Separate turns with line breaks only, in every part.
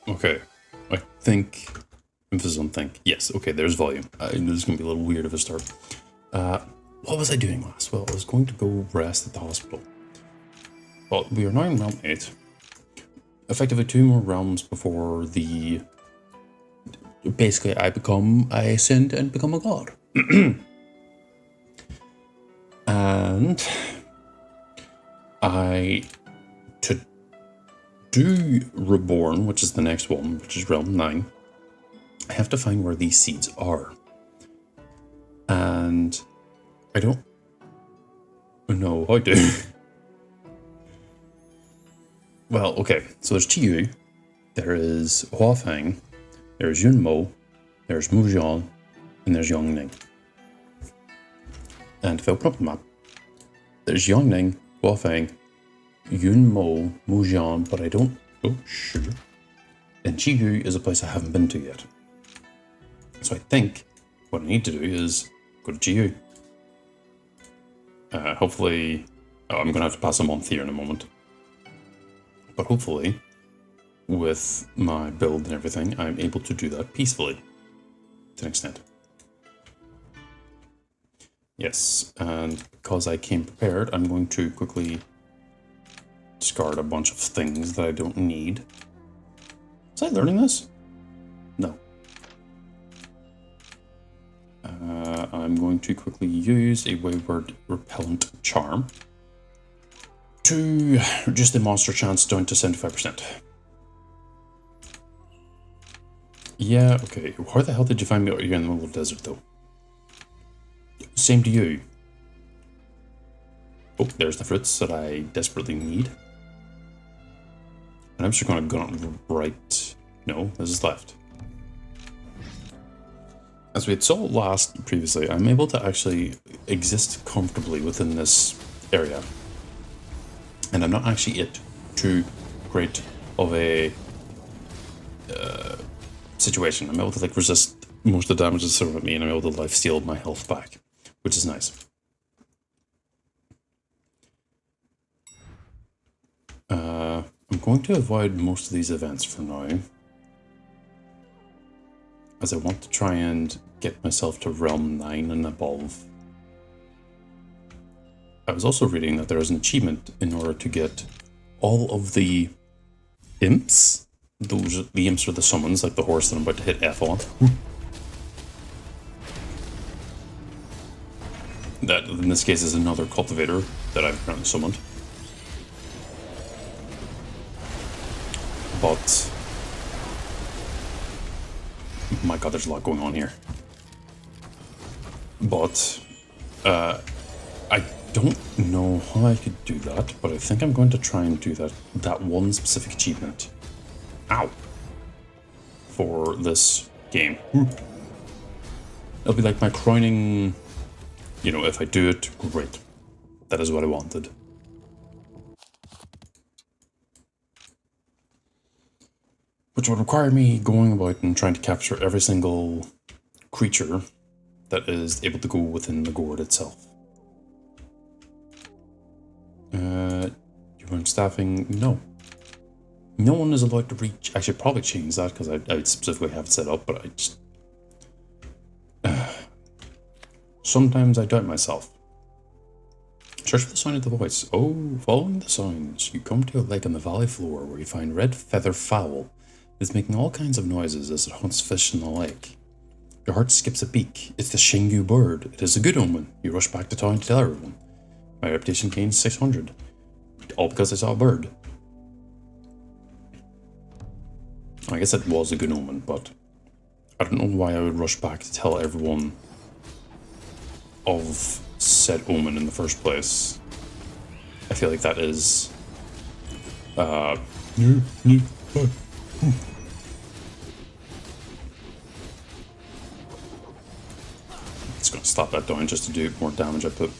Okay. I think... Emphasis on think. Yes, okay, there's volume. I knew this is going to be a little weird of a start. What was I doing last? Well, I was going to go rest at the hospital. Well, we are now in realm 8. Effectively 2 more realms before the... Basically, I ascend and become a god. And... To do Reborn, which is the next one, which is realm 9, I have to find where these seeds are. And I don't know how to. Well, okay, so there's Tiu, there is Huafeng, there's Yunmo, there's Mujian, and there's Yongning. And if I open up the map, there's Yongning, Huafeng, Yunmo, Mujian, but I don't... Oh, shoot. And Qiyu is a place I haven't been to yet. So I think what I need to do is go to Qiyu. Hopefully... Oh, I'm going to have to pass a month here in a moment. But hopefully, with my build and everything, I'm able to do that peacefully. To an extent. Yes, and because I came prepared, I'm going to quickly discard a bunch of things that I don't need. Was I learning this? No. I'm going to quickly use a Wayward Repellent Charm to reduce the monster chance down to 75%. Yeah, okay. How the hell did you find me out here in the middle of the desert, though? Same to you. Oh, there's the fruits that I desperately need. And I'm just going to go on right. No, this is left. As we had saw previously, I'm able to actually exist comfortably within this area. And I'm not actually too great of a situation. I'm able to resist most of the damage that's thrown at me, and I'm able to lifesteal my health back, which is nice. I'm going to avoid most of these events for now, as I want to try and get myself to realm 9 and above. I was also reading that there is an achievement in order to get all of the imps. The imps are the summons, like the horse that I'm about to hit F on. That, in this case, is another cultivator that I've apparently summoned. But... my god, there's a lot going on here. But... I don't know how I could do that, but I think I'm going to try and do that one specific achievement. Ow! For this game. It'll be like my crowning... You know, if I do it, great. That is what I wanted. Which would require me going about and trying to capture every single creature that is able to go within the gourd itself. Human staffing, no. No one is allowed to reach. I should probably change that because I specifically have it set up, but I just... sometimes I doubt myself. Search for the sound of the voice. Oh, following the sounds, you come to a lake on the valley floor where you find red feather fowl. It's making all kinds of noises as it hunts fish in the lake. Your heart skips a beat. It's the Shingu bird. It is a good omen. You rush back to town to tell everyone. My reputation gains 600. All because I saw a bird. I guess it was a good omen, but I don't know why I would rush back to tell everyone of said omen in the first place. I feel like that is... It's going to slap that down just to do more damage output.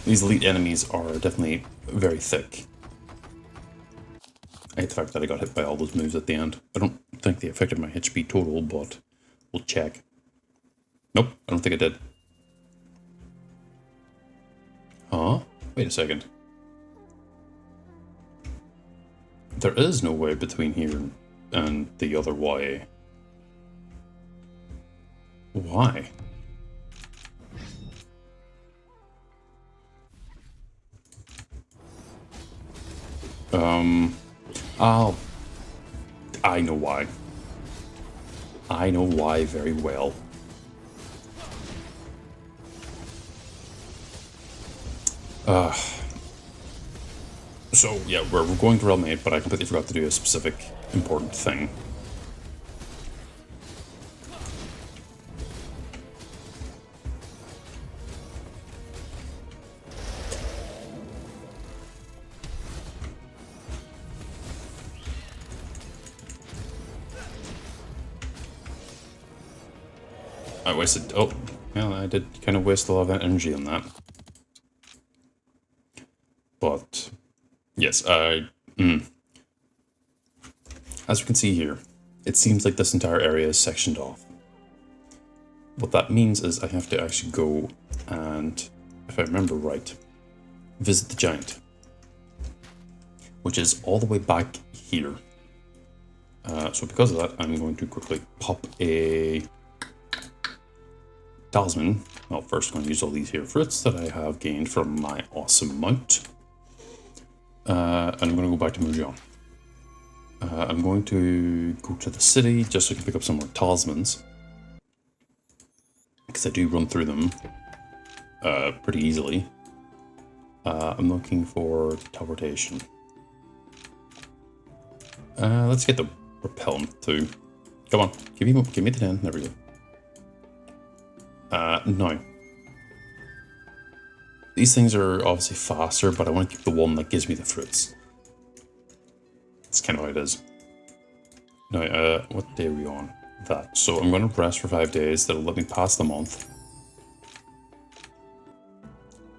These elite enemies are definitely very thick. I hate the fact that I got hit by all those moves at the end. I don't think they affected my HP total, but we'll check. Nope, I don't think it did. Huh? Wait a second. There is no way between here and the other way. Why? Oh, I know why. I know why very well. So, yeah, we're going to Realm 8, but I completely forgot to do a specific important thing. I wasted... Oh, well, I did kind of waste a lot of energy on that. But, yes, as we can see here, it seems like this entire area is sectioned off. What that means is I have to actually go and, if I remember right, visit the giant, which is all the way back here. So because of that, I'm going to quickly pop a talisman. Well, first I'm going to use all these here fruits that I have gained from my awesome mount. And I'm going to go back to Mujan. I'm going to go to the city just so I can pick up some more talismans. Because I do run through them pretty easily. I'm looking for teleportation. Let's get the repellent too. Come on, give me the 10. There we go. No. These things are obviously faster, but I want to keep the one that gives me the fruits. That's kind of how it is. Now, what day are we on? That. So I'm going to rest for 5 days. That'll let me pass the month.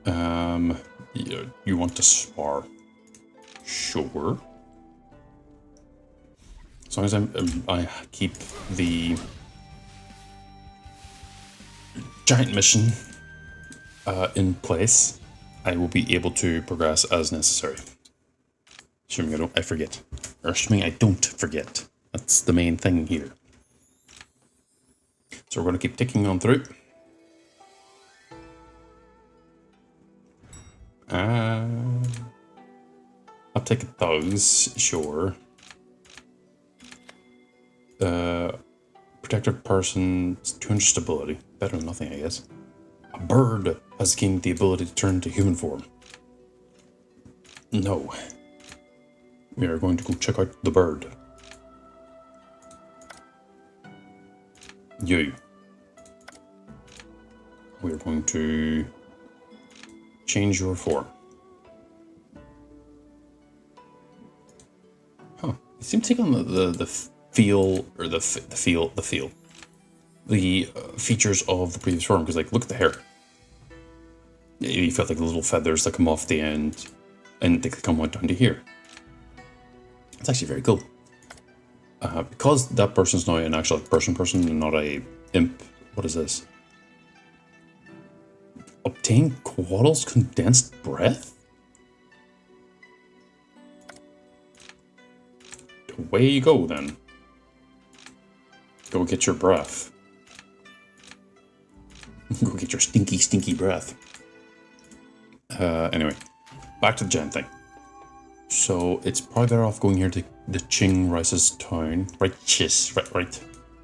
Yeah, you want to spar? Sure. As long as I keep the giant mission in place, I will be able to progress as necessary. Assuming I forget. Or assuming I don't forget. That's the main thing here. So we're going to keep ticking on through. I'll take those, sure. Protective person, 200 stability. Better than nothing, I guess. A bird has gained the ability to turn to human form. No. We are going to go check out the bird. You. We are going to change your form. Huh. You seem to take on the feel, or the features of the previous form, because, like, look at the hair. You felt like the little feathers that come off the end, and they come right down to here. It's actually very cool. Because that person's now an actual person and not a imp. What is this? Obtain Quaddle's condensed breath? Away you go, then. Go get your breath. Go get your stinky, stinky breath. Anyway, back to the giant thing. So it's probably better off going here to the Ching Rice's town. Righteous.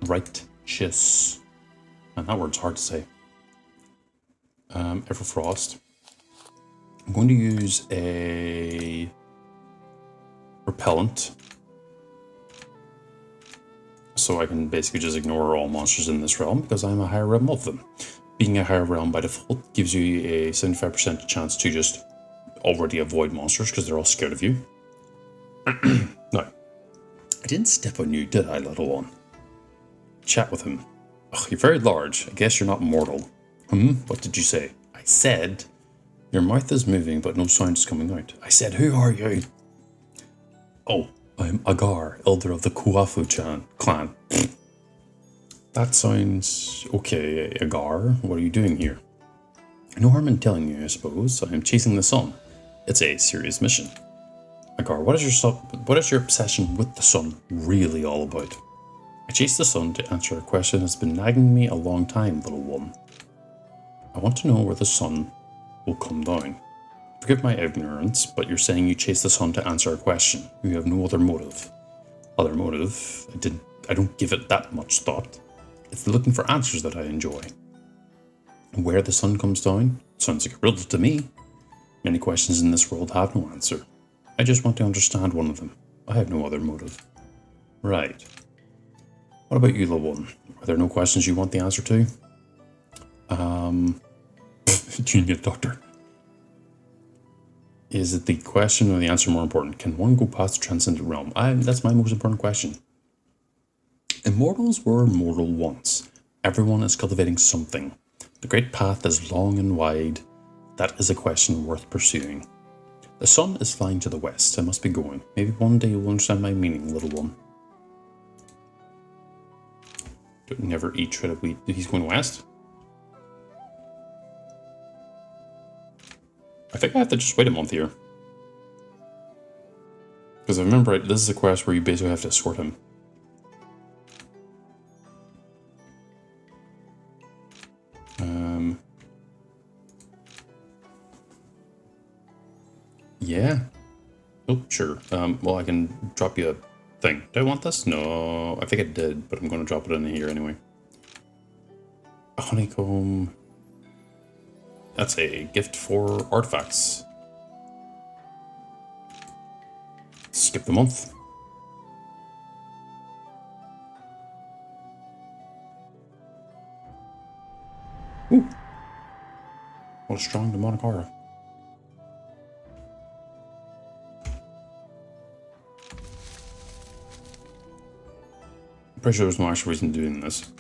Righteous. Man, that word's hard to say. Everfrost. I'm going to use a repellent. So I can basically just ignore all monsters in this realm because I'm a higher realm of them. Being a higher realm by default gives you a 75% chance to just already avoid monsters because they're all scared of you. No. I didn't step on you, did I, little one? Chat with him. Ugh, you're very large. I guess you're not mortal. What did you say? I said... Your mouth is moving, but no sound is coming out. I said, who are you? Oh, I'm Agar, elder of the Kuafu clan. That sounds... Okay, Agar, what are you doing here? No harm in telling you, I suppose. I'm chasing the sun. It's a serious mission. Agar, what is your obsession with the sun really all about? I chase the sun to answer a question that's been nagging me a long time, little one. I want to know where the sun will come down. Forgive my ignorance, but you're saying you chase the sun to answer a question. You have no other motive. Other motive? I don't give it that much thought. It's the looking for answers that I enjoy. Where the sun comes down sounds like a riddle to me. Many questions in this world have no answer. I just want to understand one of them. I have no other motive. Right. What about you, little one? Are there no questions you want the answer to? Do you need a doctor? Is it the question or the answer more important? Can one go past the transcendent realm? That's my most important question. Immortals were mortal once. Everyone is cultivating something. The great path is long and wide. That is a question worth pursuing. The sun is flying to the west. I must be going. Maybe one day you'll understand my meaning, little one. Don't never eat shredded wheat. He's going west? I think I have to just wait a month here. Because I remember right, this is a quest where you basically have to escort him. Yeah. Oh, sure. Well, I can drop you a thing. Do I want this? No, I think I did, but I'm going to drop it in here anyway. A honeycomb. That's a gift for artifacts. Skip the month. Ooh. What a strong demonic aura. I'm pretty sure there's no actual reason doing this.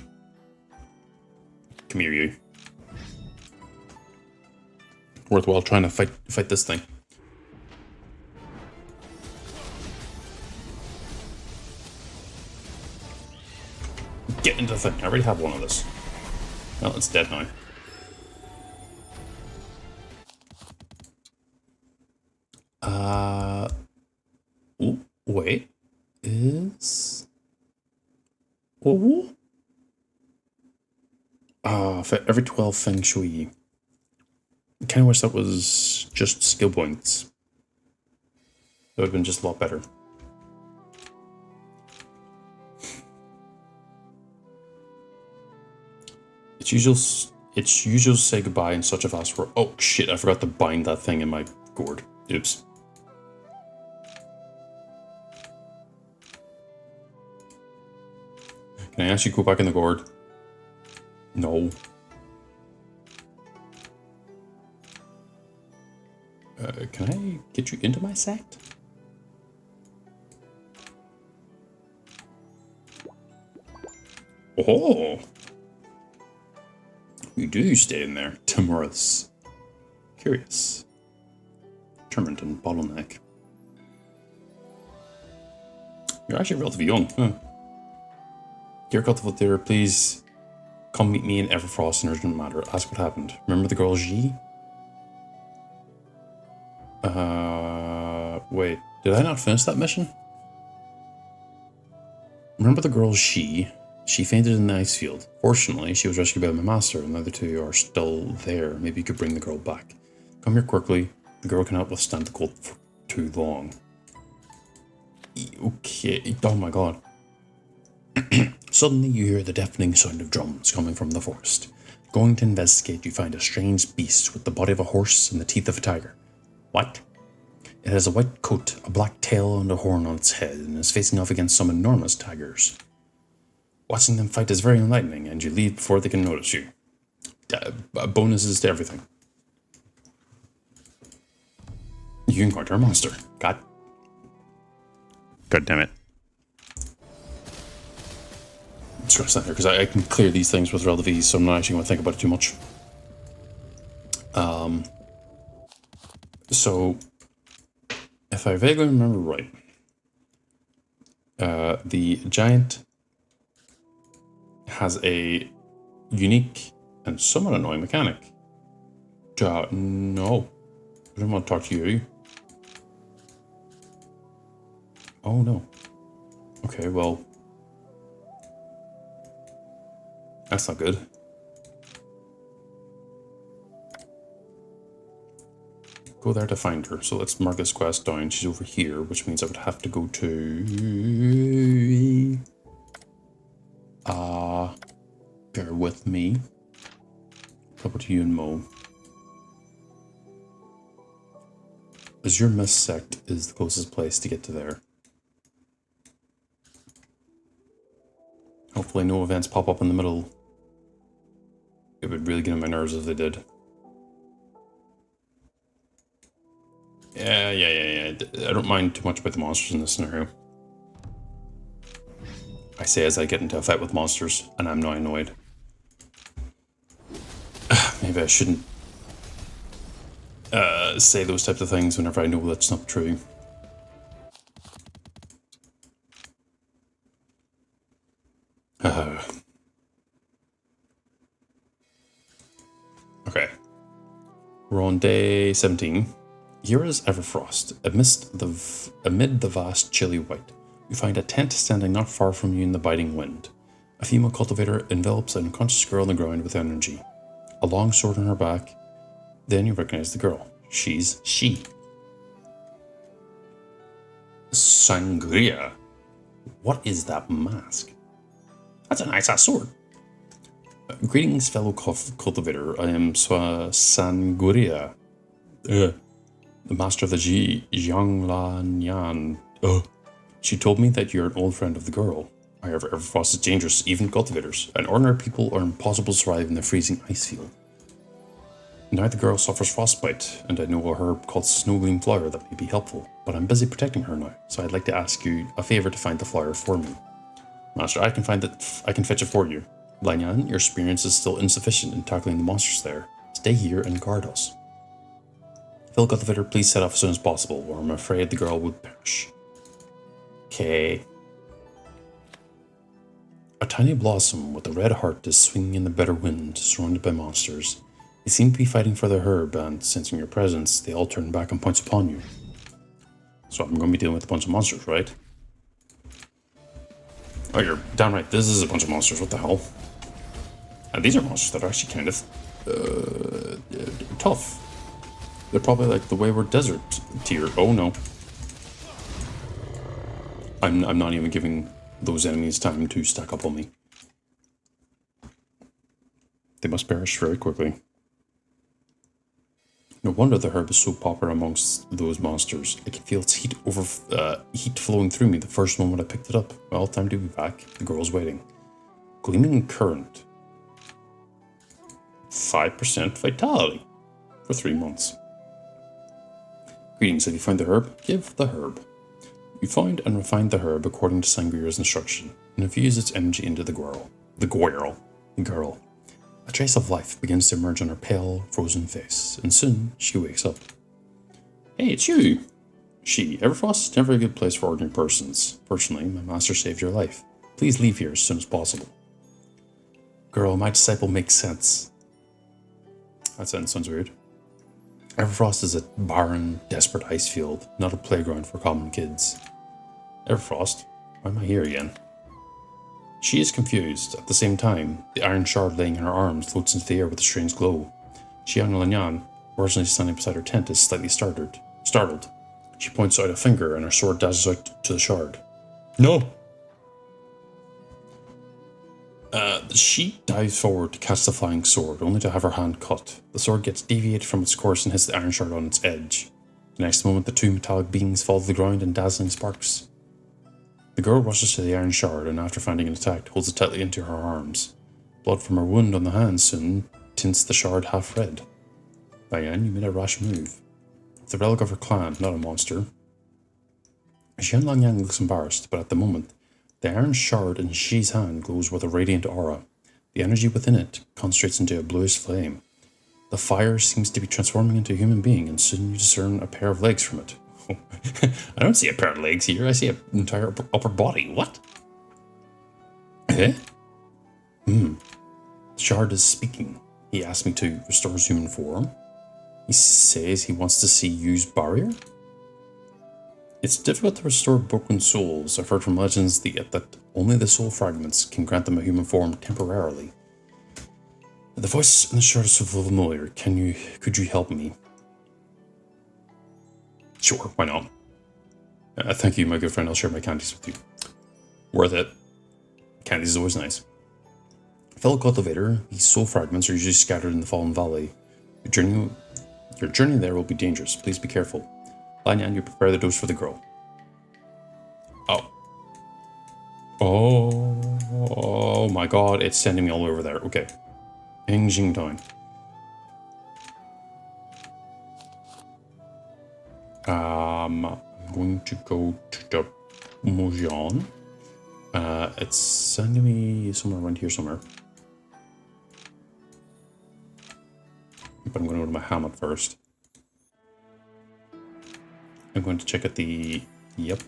Come here, you. Worthwhile trying to fight this thing. Get into the thing. I already have one of this. Well, it's dead now. Ooh, wait. Is... Oh? For every 12 feng shui. I kind of wish that was just skill points. That would have been just a lot better. It's usual to say goodbye in such a fast world. Oh shit, I forgot to bind that thing in my gourd. Oops. Can I actually go back in the gourd? No. Can I get you into my sect? Oh! You do stay in there. Timorous. Curious. Determined and bottleneck. You're actually relatively young, huh? Dear Cultivator, please come meet me in Everfrost in urgent matter. Ask what happened. Remember the girl G? Wait. Did I not finish that mission? Remember the girl She fainted in the ice field. Fortunately, she was rescued by my master, and the other two are still there. Maybe you could bring the girl back. Come here quickly. The girl cannot withstand the cold for too long. Okay. Oh my god. Suddenly you hear the deafening sound of drums coming from the forest. Going to investigate, you find a strange beast with the body of a horse and the teeth of a tiger. What? It has a white coat, a black tail, and a horn on its head, and is facing off against some enormous tigers. Watching them fight is very enlightening, and you leave before they can notice you. Bonuses to everything. You encounter a monster. God damn it. I'm just going to stand here, because I can clear these things with relative ease, so I'm not actually going to think about it too much. So, if I vaguely remember right, the giant has a unique and somewhat annoying mechanic. No, I don't want to talk to you. Oh no. Okay, well, that's not good. Go there to find her. So let's mark this quest down. She's over here, which means I would have to go to... bear with me. Over to you and Mo. Azure Mist Sect is the closest place to get to there. Hopefully no events pop up in the middle. It would really get on my nerves if they did. Yeah. I don't mind too much about the monsters in this scenario. I say as I get into a fight with monsters, and I'm now annoyed. Maybe I shouldn't say those types of things whenever I know that's not true. Okay. We're on day 17. Here is Everfrost. Amid the vast chilly white, you find a tent standing not far from you in the biting wind. A female cultivator envelops an unconscious girl on the ground with energy. A long sword on her back. Then you recognize the girl. She's she. Sangria. What is that mask? That's a nice-ass sword. Greetings, fellow cultivator. I am Sangria. The master of the Jiangla Nyan. She told me that you're an old friend of the girl. However, Everfrost is dangerous, even cultivators, and ordinary people are impossible to survive in the freezing ice field. Now the girl suffers frostbite, and I know a herb called Snowgleam Flower that may be helpful, but I'm busy protecting her now, so I'd like to ask you a favour to find the flower for me. Master, I can fetch it for you. Lanyan, your experience is still insufficient in tackling the monsters there. Stay here and guard us. Phil Cultivator, please set off as soon as possible, or I'm afraid the girl would perish. Okay. A tiny blossom with a red heart is swinging in the bitter wind, surrounded by monsters. They seem to be fighting for the herb, and sensing your presence, they all turn back and pounce upon you. So I'm going to be dealing with a bunch of monsters, right? Oh, you're damn right, this is a bunch of monsters, what the hell? And these are monsters that are actually kind of tough. They're probably like the Wayward Desert tier. Oh no. I'm not even giving those enemies time to stack up on me. They must perish very quickly. No wonder the herb is so popular amongst those monsters. I can feel its heat flowing through me the first moment I picked it up. Well, time to be back. The girl's waiting. Gleaming Current. 5% vitality for 3 months. Greetings, have you found the herb? Give the herb. You found and refined the herb according to Sangria's instruction, and infuse its energy into the girl. A trace of life begins to emerge on her pale, frozen face, and soon she wakes up. Hey, it's you! Everfrost is never a good place for ordinary persons. Fortunately, my master saved your life. Please leave here as soon as possible. Girl, my disciple makes sense. That sounds weird. Everfrost is a barren, desperate ice field, not a playground for common kids. Everfrost? Why am I here again? She is confused. At the same time, the iron shard laying in her arms floats into the air with a strange glow. Xiang Lanyan, originally standing beside her tent, is slightly startled. She points out a finger and her sword dashes out to the shard. No! She dives forward to catch the flying sword, only to have her hand cut. The sword gets deviated from its course and hits the iron shard on its edge. The next moment, the two metallic beings fall to the ground in dazzling sparks. The girl rushes to the iron shard and, after finding it intact, holds it tightly into her arms. Blood from her wound on the hand soon tints the shard half red. Diane, you made a rash move. It's a relic of her clan, not a monster. Xian Langyang looks embarrassed, but at the moment, the iron shard in Xi's hand glows with a radiant aura. The energy within it concentrates into a bluish flame. The fire seems to be transforming into a human being, and soon you discern a pair of legs from it. I don't see a pair of legs here, I see an entire upper body. What? Eh? The shard is speaking. He asked me to restore his human form. He says he wants to see Yu's barrier? It's difficult to restore broken souls. I've heard from legends that only the soul fragments can grant them a human form temporarily. The voice in the shadows so familiar. Could you help me? Sure, why not? Thank you, my good friend. I'll share my candies with you. Worth it. Candies is always nice. Fellow Cultivator, these soul fragments are usually scattered in the Fallen Valley. Your journey there will be dangerous. Please be careful. Lanyan, you prepare the dose for the girl. Oh. Oh my god, it's sending me all over there. Okay. Hingjing Town. I'm going to go to the Mojan. It's sending me somewhere around here somewhere. But I'm going to go to my hammock first. I'm going to check out the... Yep.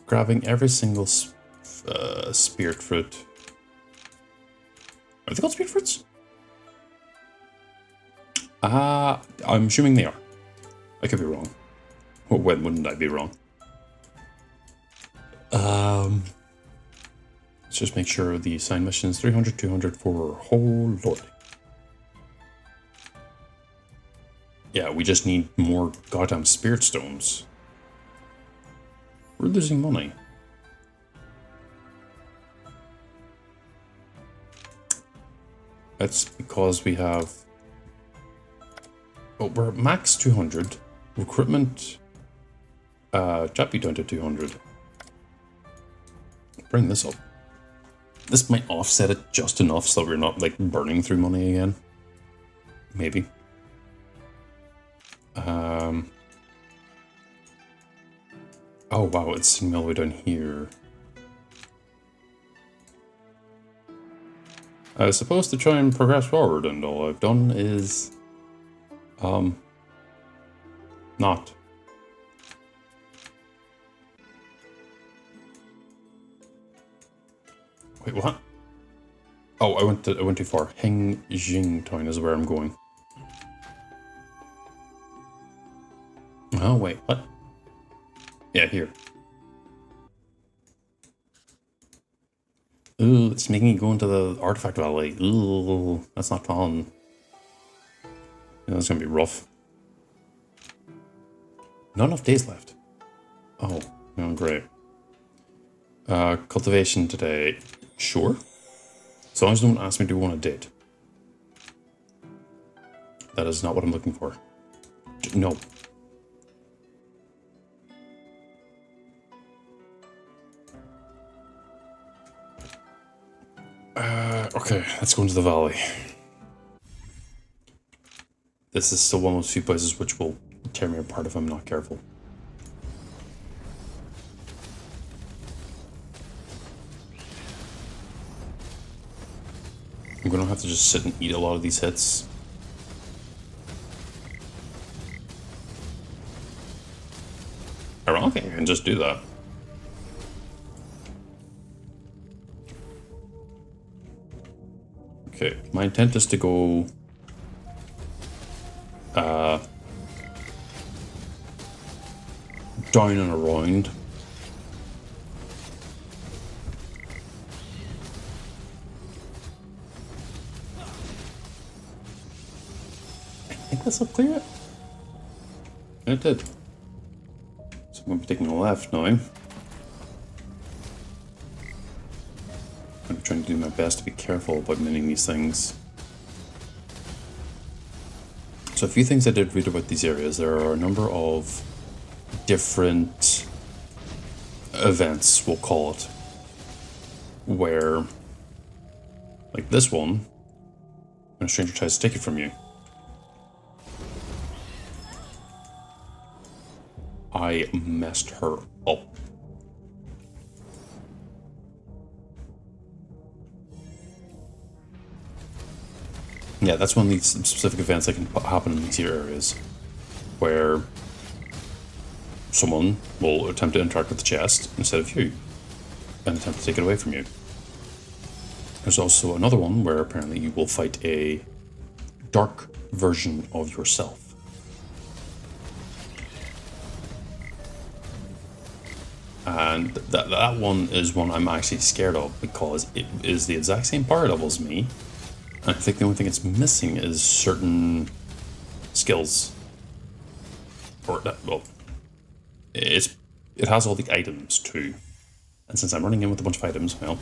Grabbing every single spirit fruit. Are they called spirit fruits? I'm assuming they are. I could be wrong. Well, when wouldn't I be wrong? Let's just make sure the assigned mission is 300, 200 for... Oh, Lord. Yeah, we just need more goddamn spirit stones. We're losing money. That's because we have... Oh, we're at max 200. Recruitment... drop you down to 200. Bring this up. This might offset it just enough so that we're not, like, burning through money again. Maybe. Oh wow, it's sitting all the way down here. I was supposed to try and progress forward, and all I've done is... not. Wait, what? Oh, I went too far. Hingjing Town is where I'm going. Oh, wait, what? Yeah, here. Ooh, it's making me go into the artifact valley. Ooh, that's not fun. Yeah, that's gonna be rough. Not enough days left. Oh, no, great. Cultivation today. Sure. As long as no one asks me to go on a date. That is not what I'm looking for. No. Okay, let's go into the valley. This is still one of those few places which will tear me apart if I'm not careful. I'm gonna have to just sit and eat a lot of these hits. Ironically, I can just do that. Okay, my intent is to go... down and around. I think this will clear it. And it did. So I'm going to be taking a left now. I'm trying to do my best to be careful about mining these things. So a few things I did read about these areas. There are a number of different events, we'll call it, where, like this one, when a stranger tries to take it from you, I messed her up. Yeah, that's one of these specific events that can happen in these here areas, where someone will attempt to interact with the chest instead of you, and attempt to take it away from you. There's also another one where apparently you will fight a dark version of yourself. And that one is one I'm actually scared of because it is the exact same power level as me. And I think the only thing it's missing is certain skills. Or, well, it has all the items too. And since I'm running in with a bunch of items, well,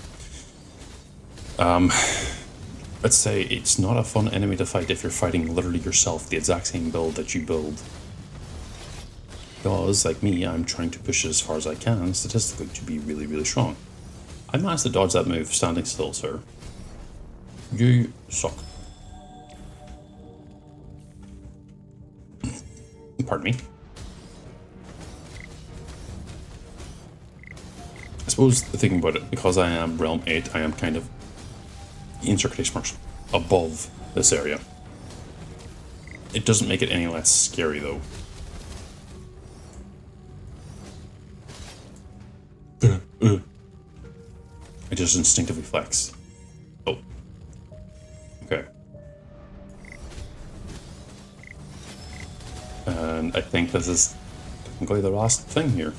let's say it's not a fun enemy to fight if you're fighting literally yourself, the exact same build that you build. Because, like me, I'm trying to push it as far as I can, statistically, to be really, really strong. I managed to dodge that move standing still, sir. You suck. Pardon me. I suppose the thing about it, because I am Realm 8, I am kind of, in circulation marks, above this area. It doesn't make it any less scary, though. I just instinctively flex. Oh. Okay. And I think this is technically the last thing here.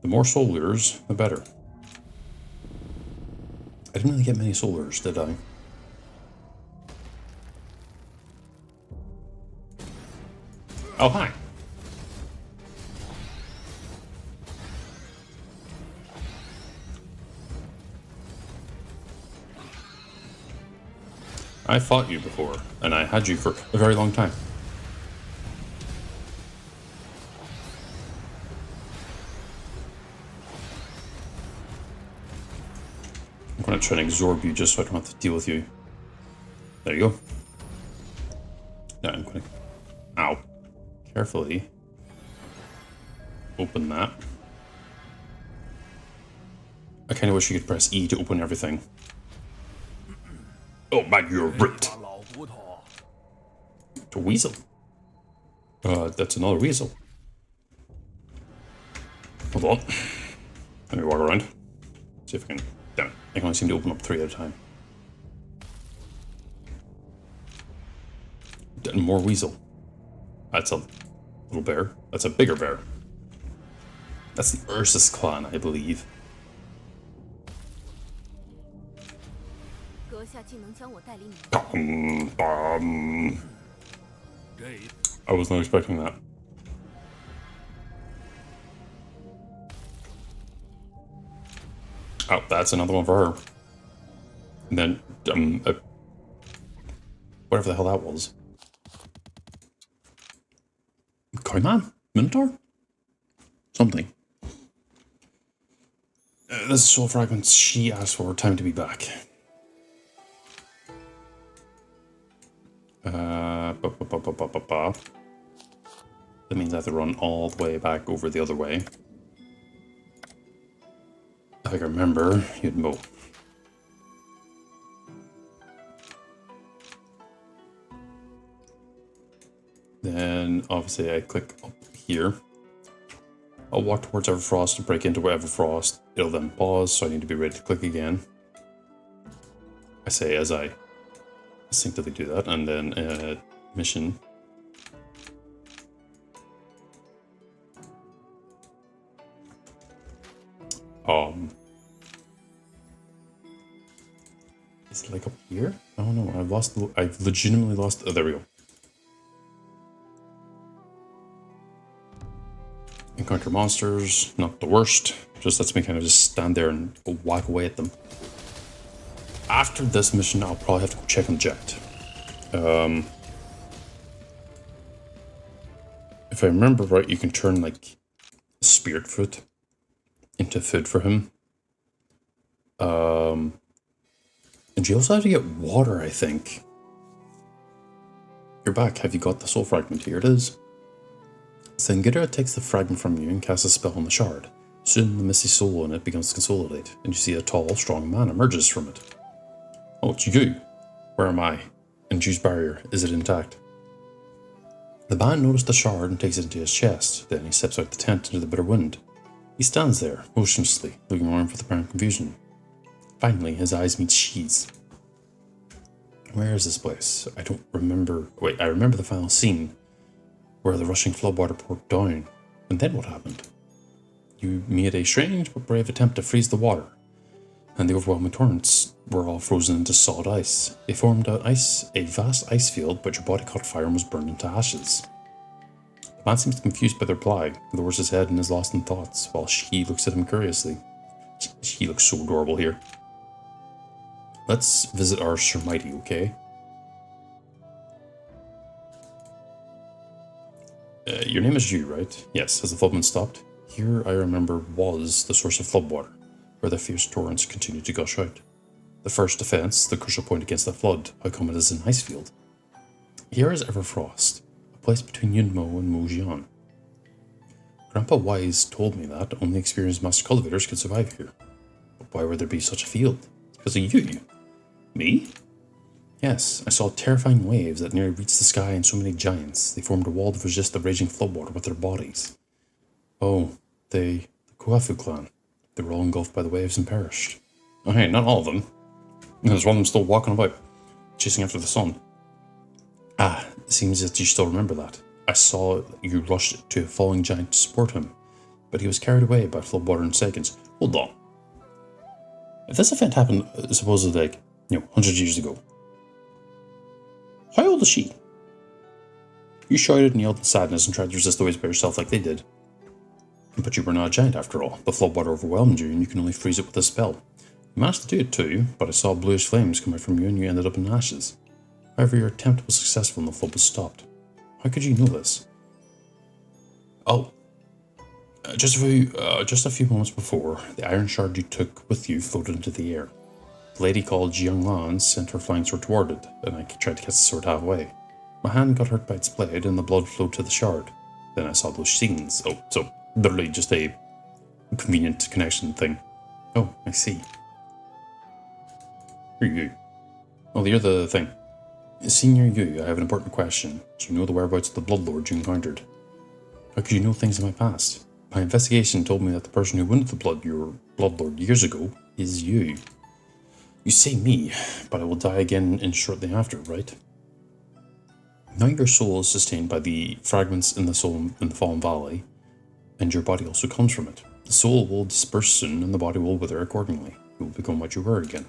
The more soul lures, the better. I didn't really get many soul lures, did I? Oh, hi. I fought you before, and I had you for a very long time. I'm going to try and absorb you just so I don't have to deal with you. There you go. Now I'm going to... Ow. Carefully. Open that. I kind of wish you could press E to open everything. Oh man, you're ripped. It's a weasel. That's another weasel. Hold on. Let me walk around. See if I can... Damn it. I can only seem to open up 3 at a time. And more weasel. That's a little bear. That's a bigger bear. That's the Ursus clan, I believe. I was not expecting that. Oh, that's another one for her. And then, whatever the hell that was. Coinman? Minotaur? Something. This is soul fragments. She asked for time to be back. That means I have to run all the way back over the other way. If I can remember, you'd mow. Then, obviously, I click up here. I'll walk towards Everfrost to break into Everfrost. It'll then pause, so I need to be ready to click again. I say as I instinctively do that, and then mission. Is it like up here? Oh no, I've legitimately lost, oh, there we go. Encounter monsters, not the worst. Just lets me kind of just stand there and go whack away at them. After this mission, I'll probably have to go check on Jet. If I remember right, you can turn like spirit food into food for him. And you also have to get water, I think. You're back. Have you got the soul fragment? Here it is. Sangita takes the fragment from you and casts a spell on the shard. Soon the misty soul in it begins to consolidate, and you see a tall, strong man emerges from it. Oh, it's you. Where am I? And Juice barrier, is it intact? The man noticed the shard and takes it into his chest. Then he steps out the tent into the bitter wind. He stands there, motionlessly, looking around for the apparent confusion. Finally, his eyes meet Shee's. Where is this place? I don't remember. Wait, I remember the final scene where the rushing floodwater poured down. And then what happened? You made a strange but brave attempt to freeze the water, and the overwhelming torrents were all frozen into solid ice. They formed a vast ice field, but your body caught fire and was burned into ashes. The man seems confused by their reply, lowers his head and is lost in thoughts, while She looks at him curiously. She looks so adorable here. Let's visit our Sir Mighty, okay? Your name is Yu, right? Yes, has the flood been stopped? Here, I remember, was the source of floodwater, where the fierce torrents continued to gush out. The first defense, the crucial point against the flood, how come it is an ice field? Here is Everfrost, a place between Yunmo and Mojian. Grandpa Wise told me that only experienced master cultivators could survive here. But why would there be such a field? Because of you. Me? Yes, I saw terrifying waves that nearly reached the sky and so many giants. They formed a wall to resist the raging floodwater with their bodies. Oh, the Kuafu clan. They were all engulfed by the waves and perished. Oh hey, not all of them. There's one of them still walking about, chasing after the sun. Ah, it seems that you still remember that. I saw you rushed to a falling giant to support him, but he was carried away by floodwater in seconds. Hold on. If this event happened supposedly like, 100 years ago, how old is she? You shouted and yelled in sadness and tried to resist the waves by yourself like they did. But you were not a giant after all. The floodwater overwhelmed you and you can only freeze it with a spell. You managed to do it too, but I saw bluish flames come out from you and you ended up in ashes. However, your attempt was successful and the flood was stopped. How could you know this? Oh. Just a few moments before, the iron shard you took with you floated into the air. The lady called Jiang Lan sent her flying sword toward it, and I tried to catch the sword halfway. My hand got hurt by its blade and the blood flowed to the shard. Then I saw those scenes. Oh, so literally just a convenient connection thing. Oh, I see. Who are you? Oh, you're the thing. Senior Yu, I have an important question. Do you know the whereabouts of the Bloodlord you encountered? How could you know things in my past? My investigation told me that the person who wounded the Bloodlord years ago is you. You say me, but I will die again in shortly after, right? Now your soul is sustained by the fragments in the Fallen Valley, and your body also comes from it. The soul will disperse soon, and the body will wither accordingly. You will become what you were again.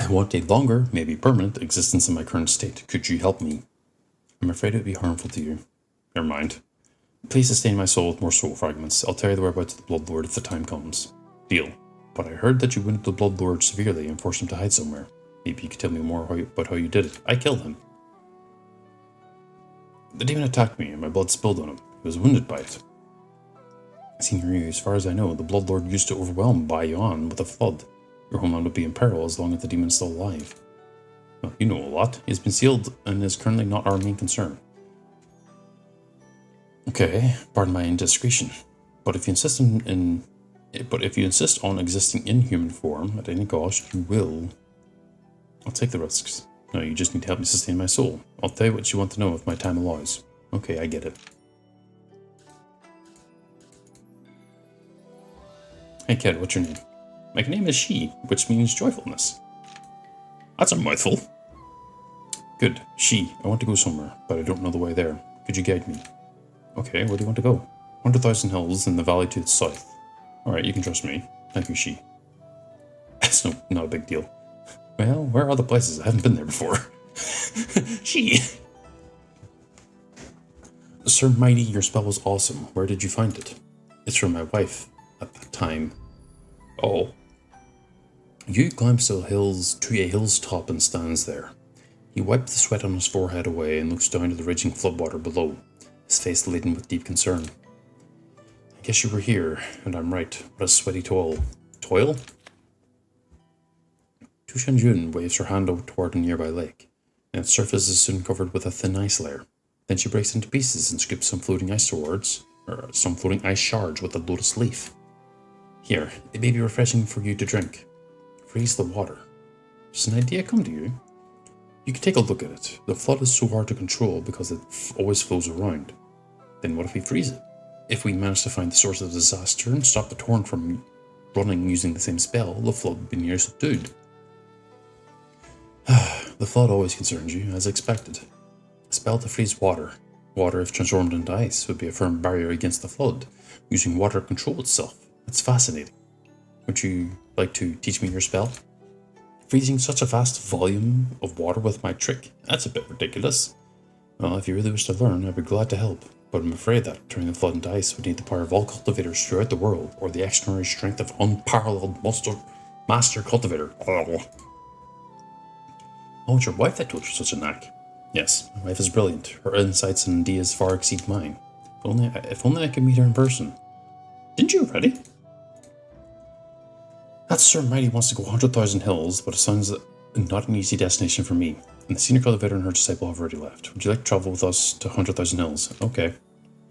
I want a longer, maybe permanent, existence in my current state. Could you help me? I'm afraid it would be harmful to you. Never mind. Please sustain my soul with more soul fragments. I'll tell you the whereabouts of the Bloodlord if the time comes. Deal. But I heard that you wounded the Bloodlord severely and forced him to hide somewhere. Maybe you could tell me more about how you did it. I killed him. The demon attacked me and my blood spilled on him. He was wounded by it. Senior Yu, as far as I know, the Bloodlord used to overwhelm Baiyuan with a flood. Your homeland would be in peril as long as the demon is still alive. Well, you know a lot. He has been sealed and is currently not our main concern. Okay, pardon my indiscretion. But if you insist on existing in human form at any cost, you will. I'll take the risks. No, you just need to help me sustain my soul. I'll tell you what you want to know if my time allows. Okay, I get it. Hey kid, what's your name? My name is She, which means joyfulness. That's a mouthful. Good, She, I want to go somewhere, but I don't know the way there. Could you guide me? Okay, where do you want to go? 100,000 hills in the valley to the south. Alright, you can trust me. Thank you, She. It's not a big deal. Well, where are the places? I haven't been there before. She. Sir Mighty, your spell was awesome. Where did you find it? It's from my wife at that time. Oh. Yu climbs to a hill's top and stands there. He wiped the sweat on his forehead away and looks down to the raging floodwater below, his face laden with deep concern. I guess you were here, and I'm right. What a sweaty toil. Toil? Tu Shanjun waves her hand out toward a nearby lake, and its surface is soon covered with a thin ice layer. Then she breaks into pieces and scoops some floating ice shards with a lotus leaf. Here, it may be refreshing for you to drink. Freeze the water. Does an idea come to you? You can take a look at it. The flood is so hard to control because it always flows around. Then what if we freeze it? If we manage to find the source of the disaster and stop the torrent from running using the same spell, the flood would be near subdued. The flood always concerns you, as expected. A spell to freeze water. Water, if transformed into ice, would be a firm barrier against the flood, using water to control itself. That's fascinating. Would you like to teach me your spell? Freezing such a vast volume of water with my trick? That's a bit ridiculous. Well, if you really wish to learn, I'd be glad to help, but I'm afraid that turning the flood into ice would need the power of all cultivators throughout the world, or the extraordinary strength of unparalleled master cultivator. Oh, it's your wife that taught you such a knack. Yes, my wife is brilliant. Her insights and ideas far exceed mine. If only I could meet her in person. Didn't you already? That Sir Mighty wants to go 100,000 hills, but it sounds not an easy destination for me. And the senior cultivator and her disciple have already left. Would you like to travel with us to 100,000 hills? Okay.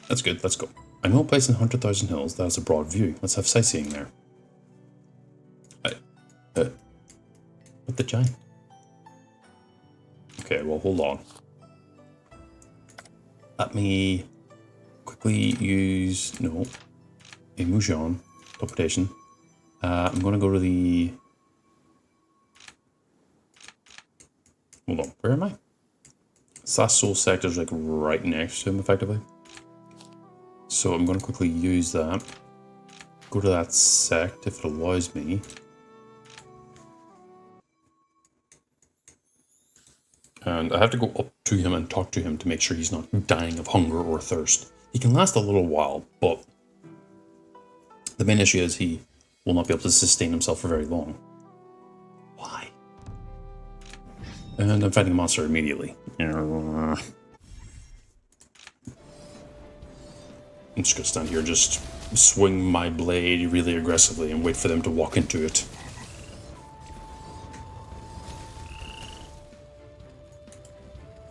That's good, let's go. I know a place in 100,000 hills that has a broad view. Let's have sightseeing there. What the giant? Okay, well, hold on. Let me quickly use, a Mujon teleportation. I'm going to go to the... Hold on, where am I? Soul sector is like right next to him, effectively. So I'm going to quickly use that. Go to that sect if it allows me. And I have to go up to him and talk to him to make sure he's not dying of hunger or thirst. He can last a little while, but the main issue is he will not be able to sustain himself for very long. Why? And I'm fighting a monster immediately. I'm just gonna stand here, just swing my blade really aggressively and wait for them to walk into it.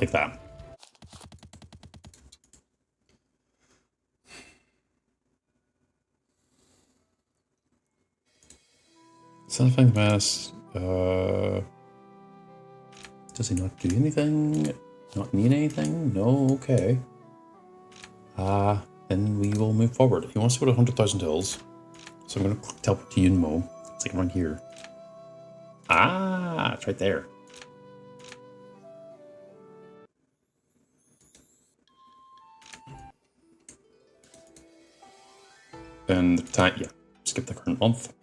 Like that. Something mass. Does he not do anything? Not need anything? No, okay. Then we will move forward. He wants to go to 100,000 hills. So I'm going to teleport to Yunmo. It's like around here. Ah, it's right there. And the time, yeah, skip the current month.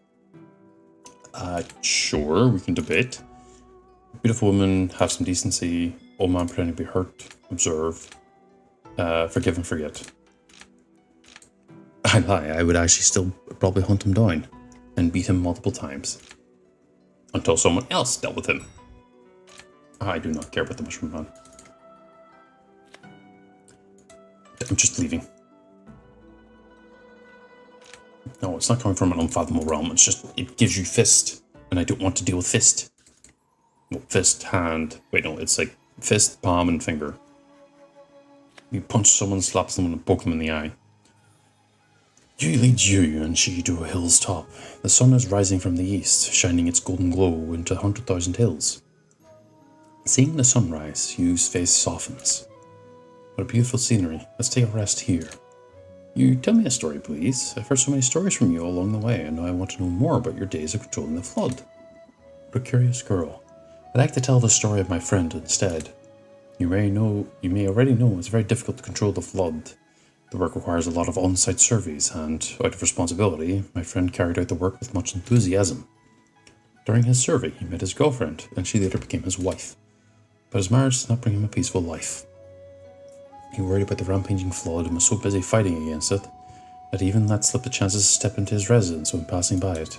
Sure, we can debate. Beautiful woman, have some decency. Old man pretending to be hurt. Observe. Forgive and forget. I lie, I would actually still probably hunt him down and beat him multiple times. Until someone else dealt with him. I do not care about the mushroom man. I'm just leaving. No, it's not coming from an unfathomable realm. It's just, it gives you fist. And I don't want to deal with fist. No, fist, hand. Wait, no, it's like fist, palm, and finger. You punch someone, slap someone, and poke them in the eye. You lead you and she to a hill's top. The sun is rising from the east, shining its golden glow into 100,000 hills. Seeing the sunrise, Yu's face softens. What a beautiful scenery. Let's take a rest here. You tell me a story, please. I've heard so many stories from you along the way, and now I want to know more about your days of controlling the flood. What a curious girl. I'd like to tell the story of my friend instead. You may already know it's very difficult to control the flood. The work requires a lot of on-site surveys, and out of responsibility, my friend carried out the work with much enthusiasm. During his survey, he met his girlfriend, and she later became his wife. But his marriage did not bring him a peaceful life. He worried about the rampaging flood and was so busy fighting against it that he even let slip the chances to step into his residence when passing by it.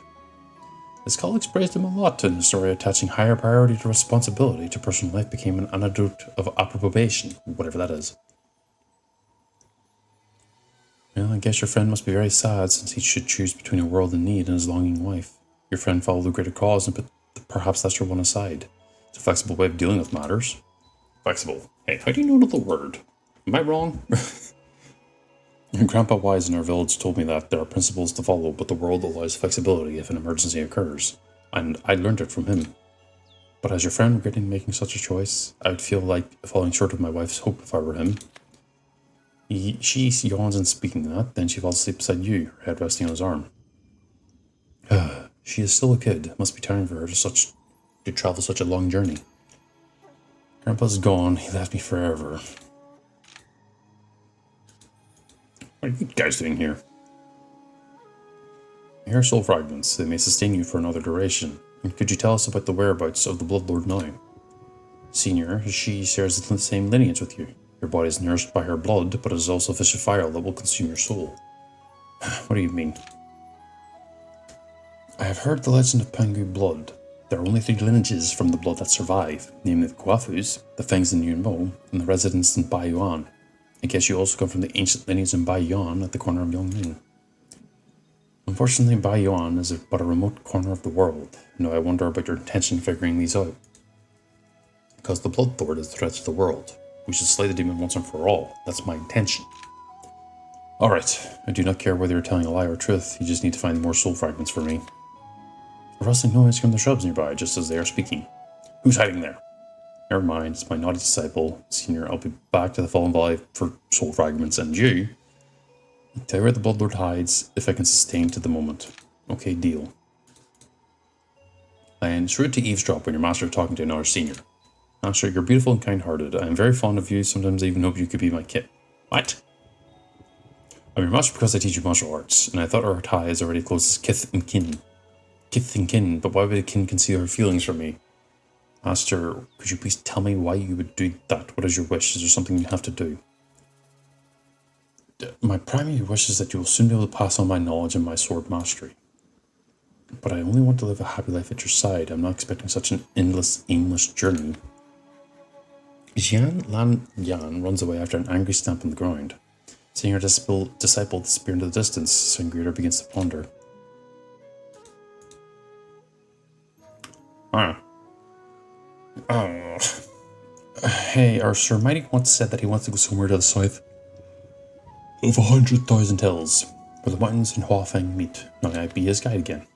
His colleagues praised him a lot, and the story attaching higher priority to responsibility to personal life became an anecdote of approbation, whatever that is. Well, I guess your friend must be very sad since he should choose between a world in need and his longing wife. Your friend followed a greater cause and put perhaps that's your one aside. It's a flexible way of dealing with matters. Flexible. Hey, how do you know the word? Am I wrong? Grandpa Wise in our village told me that there are principles to follow, but the world allows flexibility if an emergency occurs, and I learned it from him. But as your friend regretting making such a choice, I would feel like falling short of my wife's hope if I were him. She yawns in speaking that, then she falls asleep beside you, her head resting on his arm. She is still a kid. It must be tiring for her to travel such a long journey. Grandpa's gone. He left me forever. What are you guys doing here? Here are soul fragments. They may sustain you for another duration. And could you tell us about the whereabouts of the Bloodlord now? Senior, she shares the same lineage with you. Your body is nourished by her blood, but it is also a fish of fire that will consume your soul. What do you mean? I have heard the legend of Pangu blood. There are only 3 lineages from the blood that survive, namely the Guafus, the Fengs in Yunmo, and the residents in Baiyuan. I guess you also come from the ancient lineage in Baiyuan at the corner of Yongning. Unfortunately, Baiyuan is but a remote corner of the world. Now I wonder about your intention figuring these out. Because the Blood Lord is the threat to the world. We should slay the demon once and for all. That's my intention. Alright, I do not care whether you're telling a lie or truth, you just need to find more soul fragments for me. A rustling noise from the shrubs nearby, just as they are speaking. Who's hiding there? Never mind, it's my naughty disciple. Senior, I'll be back to the Fallen Valley for soul fragments, and you... Tell you where the Bloodlord hides, if I can sustain to the moment. Okay, deal. And it's rude to eavesdrop when your master is talking to another senior. Master, you're beautiful and kind-hearted. I am very fond of you, sometimes I even hope you could be my kit. What? I'm your master because I teach you martial arts, and I thought our tie is already close as kith and kin. Kith and kin, but why would a kin conceal her feelings from me? Master, could you please tell me why you would do that? What is your wish? Is there something you have to do? My primary wish is that you will soon be able to pass on my knowledge and my sword mastery. But I only want to live a happy life at your side. I'm not expecting such an endless, aimless journey. Jian Lan Yan runs away after an angry stamp on the ground. Seeing her disciple disappear into the distance, Sangreater begins to ponder. Hey, our Sir Mighty once said that he wants to go somewhere to the south of 100,000 hills, where the mountains and Huafeng meet. Now I be his guide again.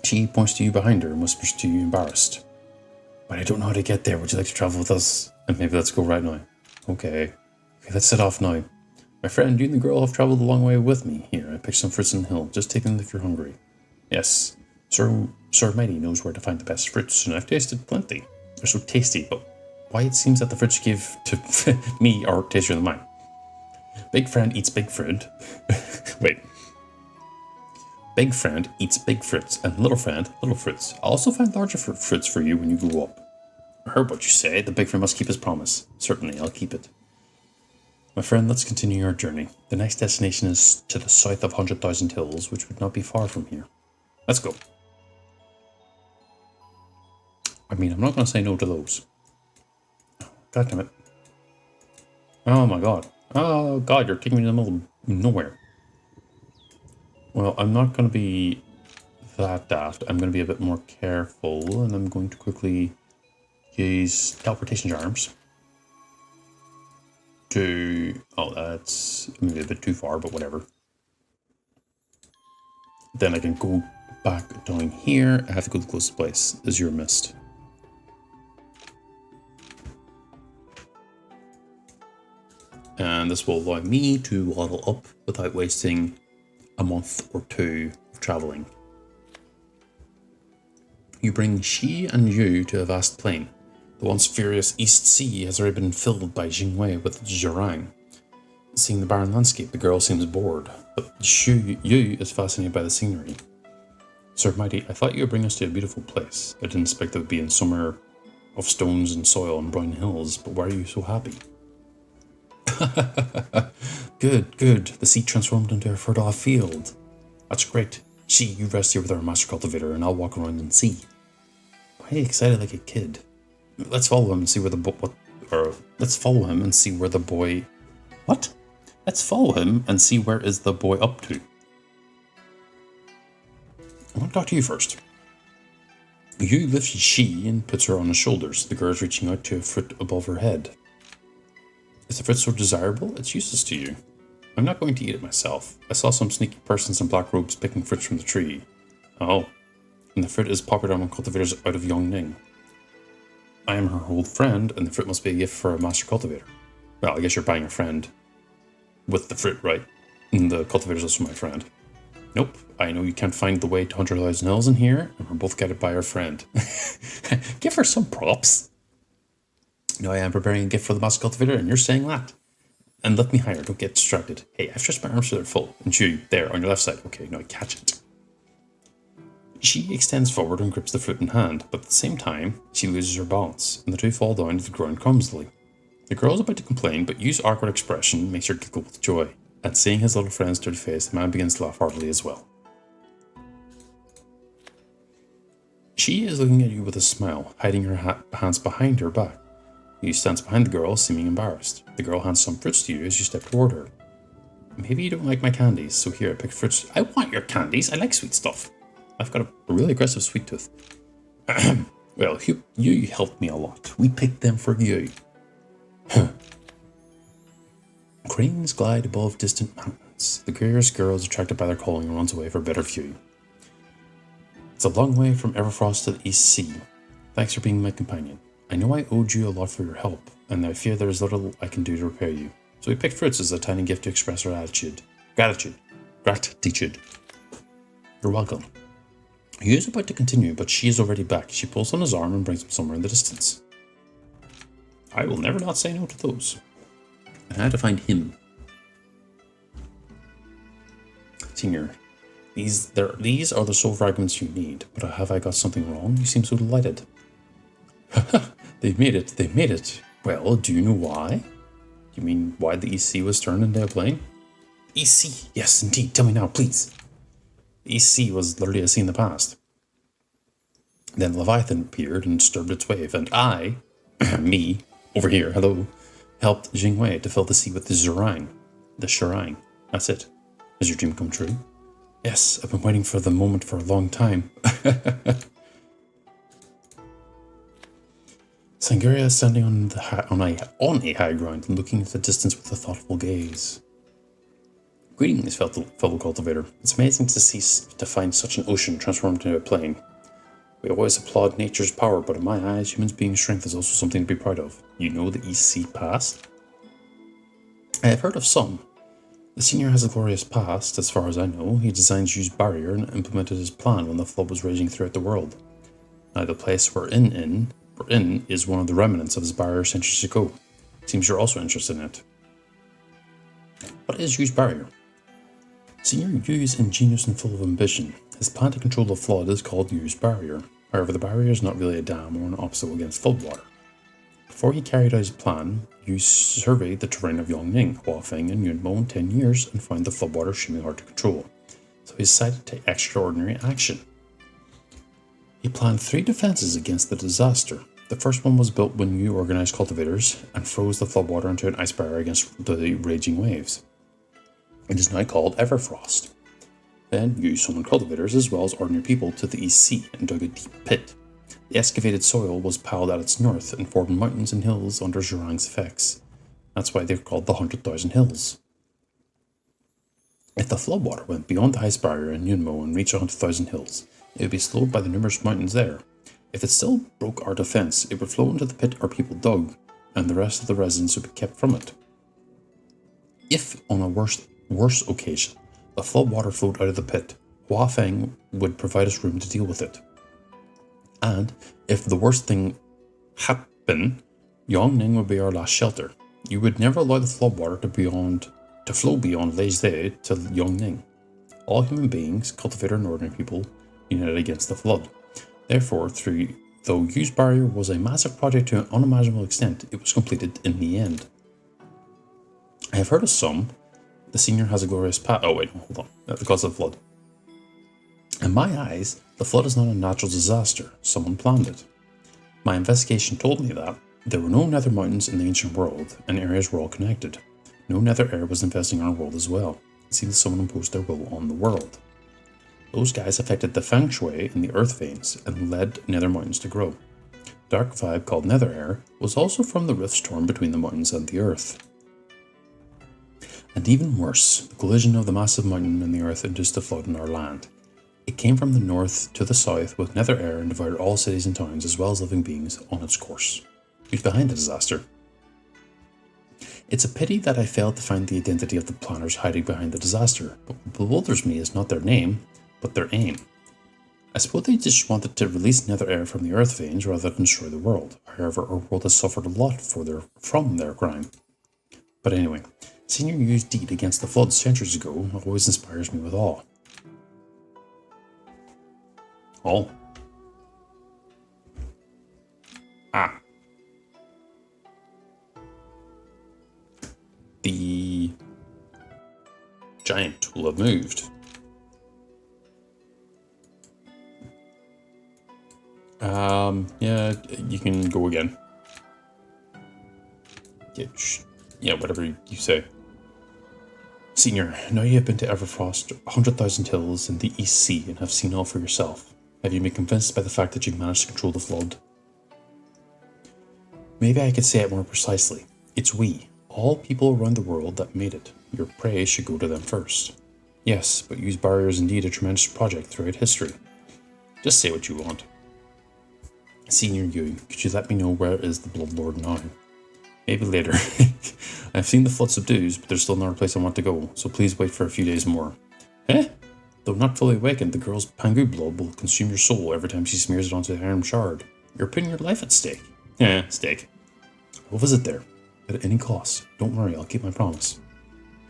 She points to you behind her and whispers to you, embarrassed. But I don't know how to get there. Would you like to travel with us? And maybe let's go right now. Okay, let's set off now. My friend, you and the girl have traveled a long way with me. Here, I picked some fruits on the hill. Just take them if you're hungry. Yes, Sir Mighty knows where to find the best fruits, and I've tasted plenty. They're so tasty, but why it seems that the fruits you give to me are tastier than mine. Big friend eats big friend. Wait. Big friend eats big fruits, and little friend, little fruits. I'll also find larger fruits for you when you grow up. I heard what you say. The big friend must keep his promise. Certainly, I'll keep it. My friend, let's continue our journey. The next destination is to the south of 100,000 hills, which would not be far from here. Let's go. I mean, I'm not going to say no to those. God damn it. Oh my god. Oh god, you're taking me to the middle of nowhere. Well, I'm not going to be that daft. I'm going to be a bit more careful, and I'm going to quickly use teleportation charms to... Oh, that's maybe a bit too far, but whatever. Then I can go back down here. I have to go to the closest place. Azure Mist. And this will allow me to waddle up without wasting a month or two of travelling. You bring Shi and Yu to a vast plain. The once furious East Sea has already been filled by Jingwei with Zhurang. Seeing the barren landscape, the girl seems bored, but Yu is fascinated by the scenery. Sir Mighty, I thought you would bring us to a beautiful place. I didn't expect it would be in somewhere of stones and soil and brown hills, but why are you so happy? Good, good. The sea transformed into a fertile field. That's great. She, you rest here with our master cultivator, and I'll walk around and see. Why are you excited like a kid? Let's follow him and see where let's follow him and see where the boy... What? Let's follow him and see where is the boy up to. I want to talk to you first. Yu lifts She and puts her on his shoulders. The girl is reaching out to a fruit above her head. Is the fruit so desirable? It's useless to you. I'm not going to eat it myself. I saw some sneaky persons in black robes picking fruits from the tree. Oh, and the fruit is popular among cultivators out of Yongning. I am her old friend, and the fruit must be a gift for a master cultivator. Well, I guess you're buying a friend with the fruit, right? And the cultivator's also my friend. Nope, I know you can't find the way to 100,000 Hills in here, and we're both guided by our friend. Give her some props. No, I am preparing a gift for the Master Cultivator, and you're saying that. And let me higher, don't get distracted. Hey, I've stretched my arms so they're full. And you, there, on your left side. Okay, now catch it. She extends forward and grips the fruit in hand, but at the same time, she loses her balance, and the two fall down to the ground clumsily. The girl is about to complain, but Yu's awkward expression makes her giggle with joy. At seeing his little friend's dirty face, the man begins to laugh heartily as well. She is looking at you with a smile, hiding her hands behind her back. Yu stands behind the girl, seeming embarrassed. The girl hands some fruits to you as you step toward her. Maybe you don't like my candies, so here, I pick fruits. I want your candies, I like sweet stuff. I've got a really aggressive sweet tooth. Well, you helped me a lot. We picked them for you. Cranes glide above distant mountains. The curious girl is attracted by their calling and runs away for a better view. It's a long way from Everfrost to the East Sea. Thanks for being my companion. I know I owed you a lot for your help, and I fear there is little I can do to repay you. So we picked fruits as a tiny gift to express our gratitude. Gratitude. You're welcome. He is about to continue, but she is already back. She pulls on his arm and brings him somewhere in the distance. I will never not say no to those. And I had to find him. Senior, these are the soul fragments you need, but have I got something wrong? You seem so delighted. They made it. Well, do you know why? You mean why the EC was turned into a plane? EC, yes indeed, tell me now, please. The EC was literally a sea in the past. Then Leviathan appeared and disturbed its wave, and I, me, over here, hello, helped Jingwei to fill the sea with the Shirang. That's it. Has your dream come true? Yes, I've been waiting for the moment for a long time. Sangaria is standing on a high ground and looking at the distance with a thoughtful gaze. Greetings, fellow cultivator. It's amazing to find such an ocean transformed into a plain. We always applaud nature's power, but in my eyes, humans being strength is also something to be proud of. You know the EC past? I have heard of some. The senior has a glorious past, as far as I know. He designed Yu's barrier and implemented his plan when the flood was raging throughout the world. Now the place we're in is one of the remnants of his barrier centuries ago. Seems you're also interested in it. What is Yu's barrier? Senior Yu is ingenious and full of ambition. His plan to control the flood is called Yu's barrier. However, the barrier is not really a dam or an obstacle against floodwater. Before he carried out his plan, Yu surveyed the terrain of Yongning, Huafeng, and Yunmo in 10 years and found the floodwater extremely hard to control. So he decided to take extraordinary action. He planned 3 defenses against the disaster. The first one was built when Yu organized cultivators and froze the floodwater into an ice barrier against the raging waves. It is now called Everfrost. Then Yu summoned cultivators as well as ordinary people to the East Sea and dug a deep pit. The excavated soil was piled at its north and formed mountains and hills under Zhurang's effects. That's why they're called the 100,000 Hills. If the floodwater went beyond the ice barrier in Yunmo and reached 100,000 Hills, it would be slowed by the numerous mountains there. If it still broke our defense, it would flow into the pit our people dug, and the rest of the residents would be kept from it. If, on a worse occasion, the floodwater flowed out of the pit, Huafeng would provide us room to deal with it. And if the worst thing happened, Yongning would be our last shelter. You would never allow the floodwater to flow beyond Leizhe to Yongning. All human beings, cultivator and ordinary people, united against the flood. Therefore, though Yu's barrier was a massive project to an unimaginable extent, it was completed in the end. I have heard of some. The senior has a glorious past. Oh wait, hold on. Because of the flood. In my eyes, the flood is not a natural disaster. Someone planned it. My investigation told me that there were no nether mountains in the ancient world, and areas were all connected. No nether air was infesting our world as well. It seems someone imposed their will on the world. Those guys affected the feng shui in the earth veins and led nether mountains to grow. Dark vibe called nether air was also from the rifts torn between the mountains and the earth. And even worse, the collision of the massive mountain and the earth induced a flood in our land. It came from the north to the south with nether air and devoured all cities and towns as well as living beings on its course. Who's behind the disaster? It's a pity that I failed to find the identity of the planners hiding behind the disaster, but what bewilders me is not their name, but their aim. I suppose they just wanted to release nether air from the earth veins rather than destroy the world. However, our world has suffered a lot from their crime. But anyway, seeing your news deed against the flood centuries ago always inspires me with awe. Oh. Ah. The giant will have moved. Yeah, you can go again. Yeah, whatever you say. Senior, now you have been to Everfrost, 100,000 hills, and the East Sea, and have seen all for yourself. Have you been convinced by the fact that you've managed to control the flood? Maybe I could say it more precisely. It's we, all people around the world, that made it. Your praise should go to them first. Yes, but use barrier is indeed a tremendous project throughout history. Just say what you want. Senior you, could you let me know where is the Bloodlord now? Maybe later. I've seen the flood subdues, but there's still another place I want to go, so please wait for a few days more. Eh? Though not fully awakened, the girl's Pangu blood will consume your soul every time she smears it onto the iron shard. You're putting your life at stake. Stake. We'll visit there. At any cost. Don't worry, I'll keep my promise.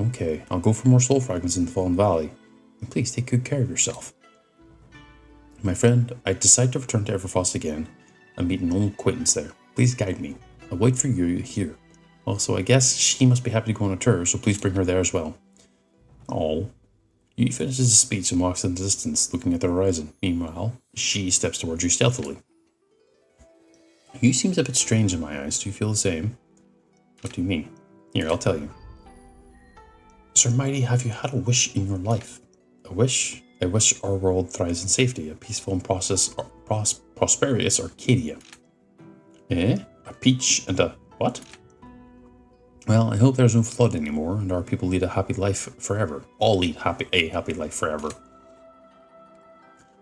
Okay, I'll go for more soul fragments in the Fallen Valley. And please take good care of yourself. My friend, I decide to return to Everfrost again and meet an old acquaintance there. Please guide me. I'll wait for you here. Also, I guess she must be happy to go on a tour, so please bring her there as well. Oh. He finishes his speech and walks in the distance, looking at the horizon. Meanwhile, she steps towards you stealthily. You seems a bit strange in my eyes. Do you feel the same? What do you mean? Here, I'll tell you. Sir Mighty, have you had a wish in your life? A wish? I wish our world thrives in safety, a peaceful and prosperous Arcadia. Eh? A peach and a what? Well, I hope there's no flood anymore, and our people lead a happy life forever. All lead a happy life forever.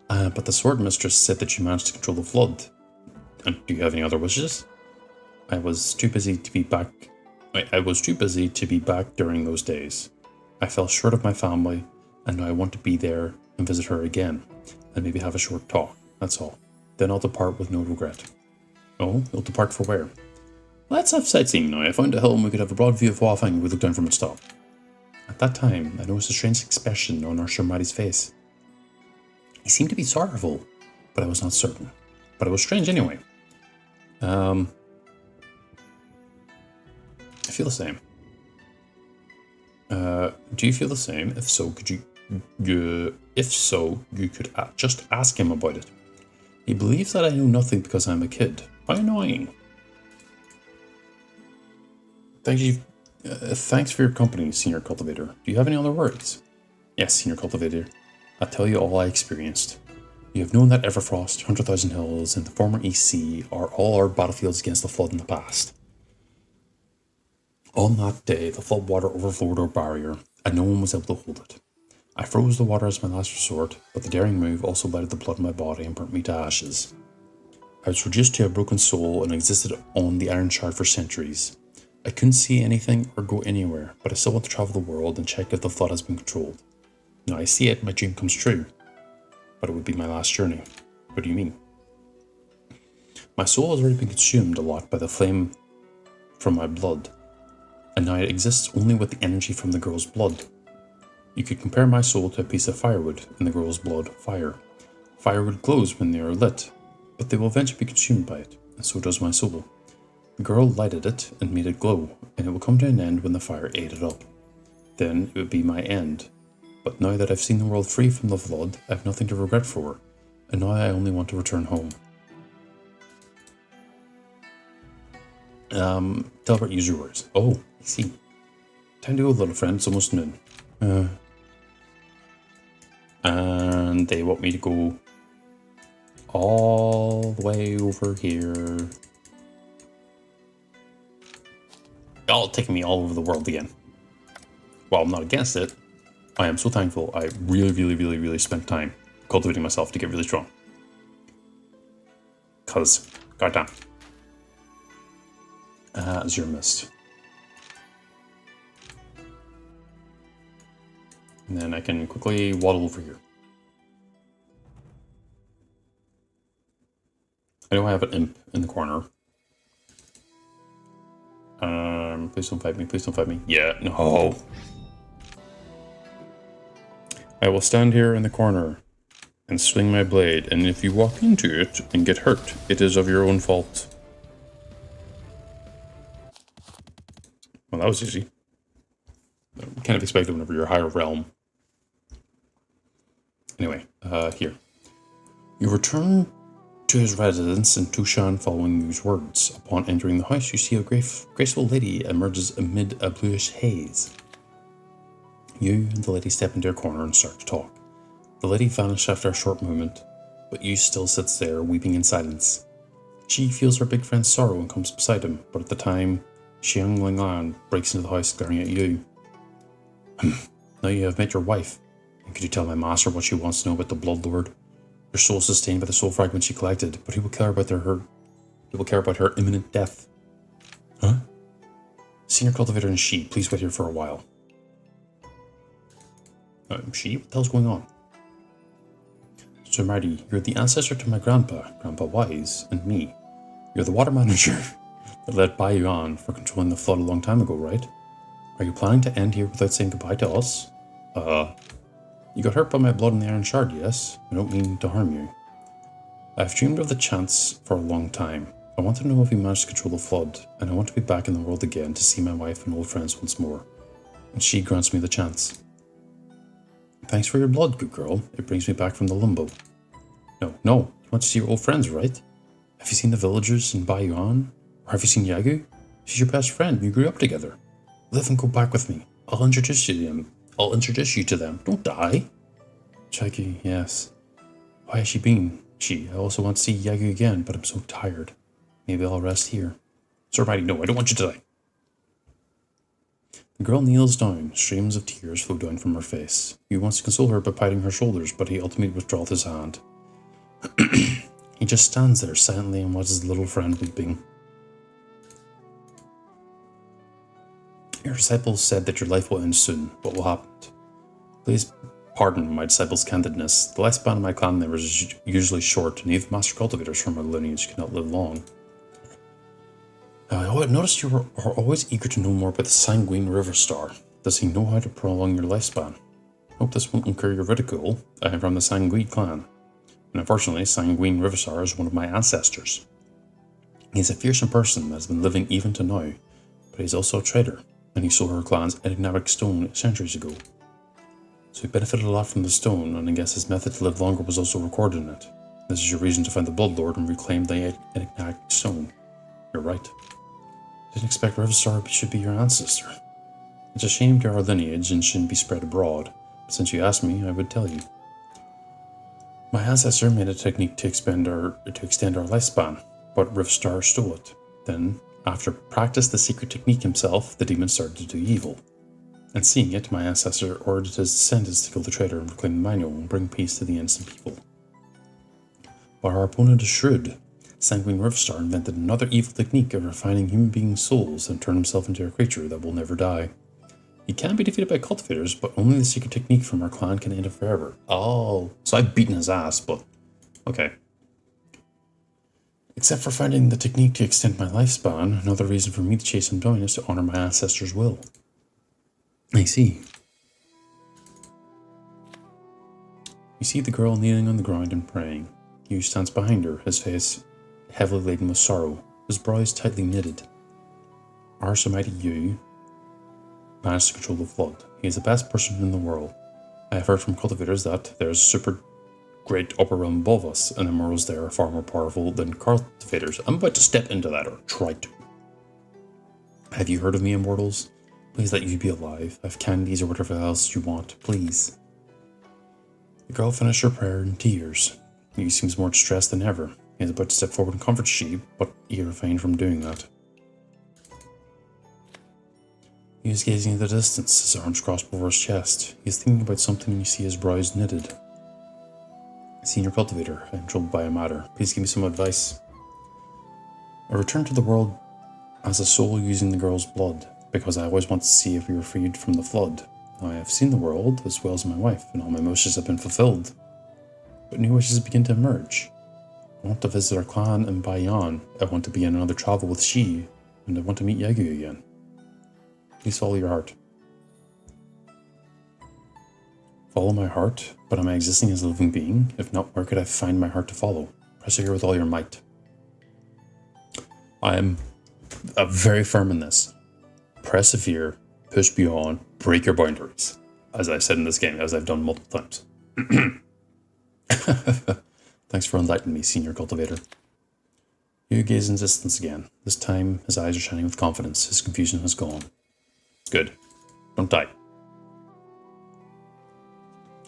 But the Sword Mistress said that you managed to control the flood. And do you have any other wishes? I was too busy to be back during those days. I fell short of my family, and now I want to be there and visit her again, and maybe have a short talk, that's all. Then I'll depart with no regret. Oh, you'll depart for where? Let's have sightseeing now. I found a hill and we could have a broad view of Huafeng. We look down from its top. At that time, I noticed a strange expression on our Sir Mighty's face. He seemed to be sorrowful, but I was not certain. But it was strange anyway. I feel the same. Do you feel the same? If so, you could just ask him about it. He believes that I know nothing because I'm a kid. How annoying. Thanks for your company, Senior Cultivator. Do you have any other words? Yes, Senior Cultivator. I'll tell you all I experienced. You have known that Everfrost, 100,000 Hills, and the former East Sea are all our battlefields against the flood in the past. On that day, the flood water overflowed our barrier, and no one was able to hold it. I froze the water as my last resort, but the daring move also lighted the blood in my body and burnt me to ashes. I was reduced to a broken soul and existed on the Iron Shard for centuries. I couldn't see anything or go anywhere, but I still want to travel the world and check if the flood has been controlled. Now I see it, my dream comes true. But it would be my last journey. What do you mean? My soul has already been consumed a lot by the flame from my blood, and now it exists only with the energy from the girl's blood. You could compare my soul to a piece of firewood and the girl's blood, fire. Firewood glows when they are lit, but they will eventually be consumed by it, and so does my soul. The girl lighted it and made it glow, and it will come to an end when the fire ate it up. Then it would be my end. But now that I've seen the world free from the flood, I have nothing to regret for, and now I only want to return home. Delbert, use your words. Oh, I see. Time to go, little friend, it's almost noon. And they want me to go all the way over here. All taking me all over the world again. While I'm not against it, I am so thankful I really spent time cultivating myself to get really strong. Cause, goddamn. Azure Mist. And then I can quickly waddle over here. I know I have an imp in the corner. Please don't fight me, please don't fight me. Yeah, no. I will stand here in the corner and swing my blade, and if you walk into it and get hurt, it is of your own fault. Well, that was easy. Kind of expected whenever you're higher realm. Anyway, here. You return to his residence in Tushan following these words. Upon entering the house, you see a graceful lady emerges amid a bluish haze. You and the lady step into a corner and start to talk. The lady vanishes after a short moment, but you still sits there, weeping in silence. She feels her big friend's sorrow and comes beside him, but at the time, Xiang Linglan breaks into the house glaring at you. Now you have met your wife, and could you tell my master what she wants to know about the Blood Lord? Your soul sustained by the soul fragment she collected, but he will care about her imminent death. Huh? Senior Cultivator and she, please wait here for a while. She? What the hell's going on? So Marty, you're the ancestor to my Grandpa Wise, and me. You're the water manager that led Bayou on for controlling the flood a long time ago, right? Are you planning to end here without saying goodbye to us? You got hurt by my blood in the Iron Shard, yes? I don't mean to harm you. I've dreamed of the chance for a long time. I want to know if you managed to control the flood, and I want to be back in the world again to see my wife and old friends once more. And she grants me the chance. Thanks for your blood, good girl. It brings me back from the limbo. No, you want to see your old friends, right? Have you seen the villagers in Bayuan? Or have you seen Yagu? She's your best friend, you grew up together. Live and go back with me. I'll introduce you to them. Don't die. Chagi, yes. Why has she been? I also want to see Yagu again, but I'm so tired. Maybe I'll rest here. Sir Mighty, no, I don't want you to die. The girl kneels down. Streams of tears flow down from her face. He wants to console her by patting her shoulders, but he ultimately withdraws his hand. He just stands there silently and watches his little friend weeping. Your disciples said that your life will end soon. What will happen? Please pardon my disciples' candidness. The lifespan of my clan members is usually short, and even master cultivators from our lineage cannot live long. I noticed you are always eager to know more about the Sanguine River Star. Does he know how to prolong your lifespan? Hope this won't incur your ridicule. I am from the Sanguine clan, and unfortunately, Sanguine River Star is one of my ancestors. He is a fearsome person that has been living even to now, but he's also a traitor, and he stole her clan's enigmatic stone centuries ago. So he benefited a lot from the stone, and I guess his method to live longer was also recorded in it. This is your reason to find the Blood Lord and reclaim the enigmatic stone. You're right. Didn't expect Riverstar should be your ancestor. It's a shame to our lineage and shouldn't be spread abroad, but since you asked me, I would tell you. My ancestor made a technique to extend our lifespan, but Riverstar stole it. Then, after practicing the secret technique himself, the demon started to do evil. And seeing it, my ancestor ordered his descendants to kill the traitor and reclaim the manual and bring peace to the innocent people. But our opponent is shrewd. Sanguine Riverstar invented another evil technique of refining human beings' souls and turned himself into a creature that will never die. He can be defeated by cultivators, but only the secret technique from our clan can end it forever. Oh, so I've beaten his ass, but okay. Except for finding the technique to extend my lifespan, another reason for me to chase him down is to honor my ancestors' will. I see. You see the girl kneeling on the ground and praying. Yu stands behind her, his face heavily laden with sorrow, his brows tightly knitted. Our mighty Yu managed to control the flood. He is the best person in the world. I have heard from cultivators that there is a super great upper realm above us, and immortals there are far more powerful than cultivators. I'm about to step into that, or try to. Have you heard of me, immortals? Please let you be alive. I have candies or whatever else you want, please. The girl finished her prayer in tears. He seems more distressed than ever. He is about to step forward and comfort she, but he refrained from doing that. He is gazing in the distance, his arms crossed over his chest. He is thinking about something and you see his brows knitted. Senior Cultivator, I am troubled by a matter. Please give me some advice. I returned to the world as a soul using the girl's blood, because I always want to see if we were freed from the flood. I have seen the world as well as my wife, and all my wishes have been fulfilled. But new wishes begin to emerge. I want to visit our clan in Bayan. I want to begin another travel with Shi, and I want to meet Yagu again. Please follow your heart. Follow my heart? But am I existing as a living being? If not, where could I find my heart to follow? Persevere with all your might. I am very firm in this. Persevere, push beyond, break your boundaries. As I said in this game, as I've done multiple times. Thanks for enlightening me, Senior Cultivator. You gaze in distance again. This time, his eyes are shining with confidence. His confusion has gone. Good. Don't die.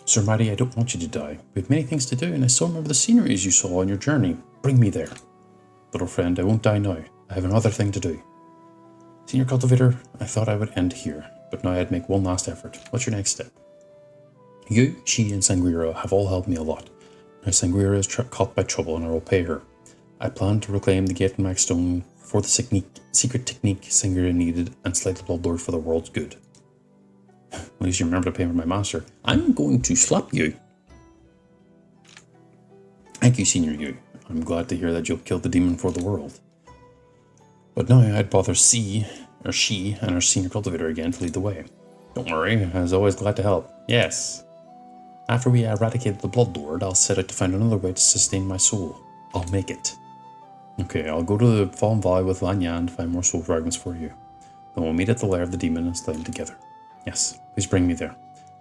Sir Mighty, I don't want you to die. We have many things to do, and I still remember the sceneries you saw on your journey. Bring me there. Little friend, I won't die now. I have another thing to do. Senior Cultivator, I thought I would end here, but now I'd make one last effort. What's your next step? You, she, and Sanguira have all helped me a lot. Now Sanguira is caught by trouble, and I will pay her. I plan to reclaim the Gate Max Stone for the secret technique Sanguira needed and slay the Bloodlord for the world's good. At least you remember to pay for my master. I'm going to slap you. Thank you, Senior Yu. I'm glad to hear that you'll kill the demon for the world. But now I'd bother she and our Senior Cultivator again to lead the way. Don't worry, I was always glad to help. Yes. After we eradicate the Bloodlord, I'll set out to find another way to sustain my soul. I'll make it. Okay, I'll go to the Fallen Valley with Lanyan to find more soul fragments for you. Then we'll meet at the lair of the demon and slay them together. Yes, please bring me there.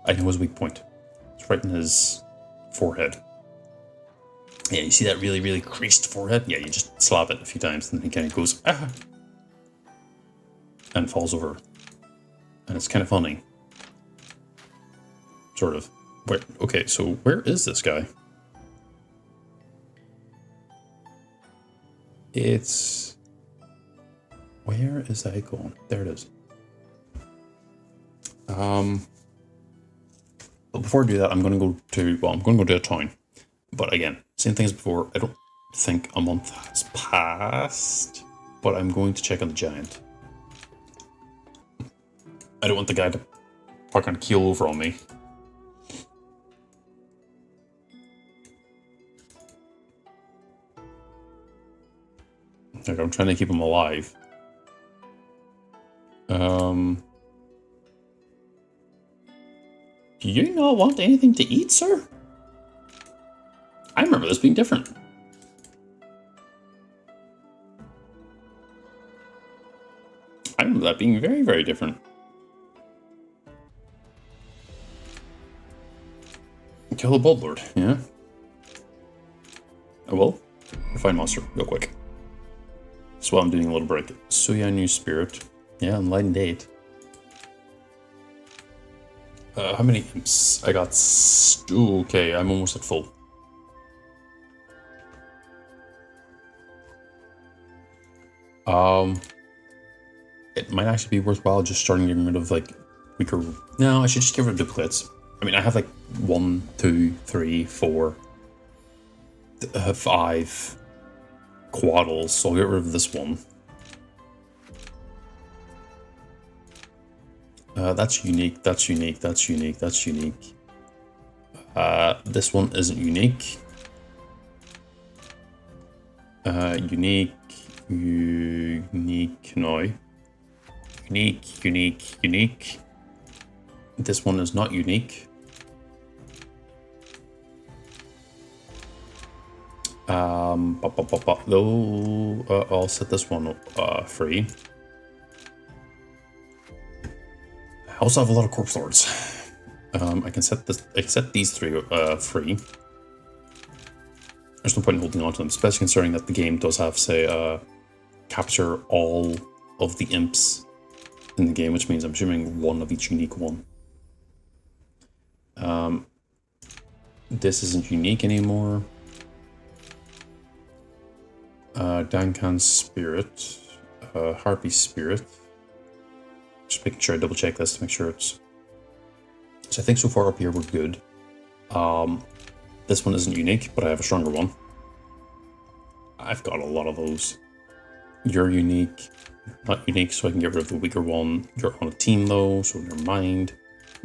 I know his weak point. It's right in his forehead. Yeah, you see that really, really creased forehead? Yeah, you just slap it a few times and he kind of goes, ah! And falls over. And it's kind of funny. Sort of. Wait, okay, so where is this guy? It's... Where is that going? There it is. But before I do that, I'm going to go to a town. But again, same thing as before. I don't think a month has passed, but I'm going to check on the giant. I don't want the guy to fucking keel over on me. Like, I'm trying to keep him alive. Do you not want anything to eat, sir? I remember this being different. I remember that being very, very different. Kill the Bloodlord, yeah. I will. Refine monster, real quick. That's why I'm doing a little break. Suya New Spirit. Yeah, Enlightened 8. How many imps? I got... okay, I'm almost at full. It might actually be worthwhile just starting getting rid of, like, weaker... No, I should just get rid of duplicates. I mean, I have, like, 1, 2, 3, 4... 5... quaddles, so I'll get rid of this one. That's unique, that's unique, that's unique, that's unique. This one isn't unique. Unique, no. Unique. This one is not unique. Though, I'll set this one free. I also have a lot of corpse lords. I can set these three free. There's no point in holding on to them, especially considering that the game does have, say, capture all of the imps in the game, which means I'm assuming one of each unique one. This isn't unique anymore. Dankan's Spirit, Harpy's Spirit. Just making sure I double check this to make sure it's... So I think so far up here we're good. This one isn't unique, but I have a stronger one. I've got a lot of those. You're unique. Not unique, so I can get rid of the weaker one. You're on a team though, so never mind.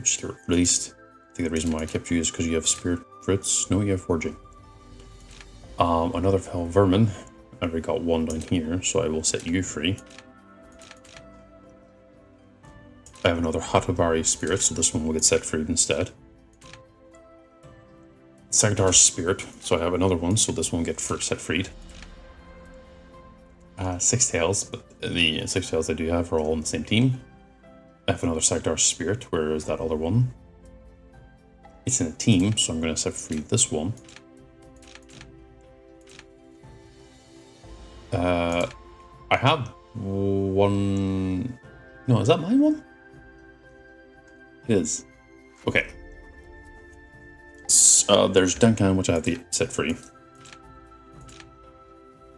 Just get released. I think the reason why I kept you is because you have spirit fruits. No, you have forging. Another fell vermin. I already got one down here, so I will set you free. I have another Hatobari spirit, so this one will get set free instead. Sagdar's spirit, so I have another one, so this one will get set freed. Six tails, but the six tails I do have are all on the same team. I have another Sagdar spirit, where is that other one? It's in a team, so I'm going to set free this one. I have one... No, is that my one? It is. Okay. There's Duncan, which I have to set free.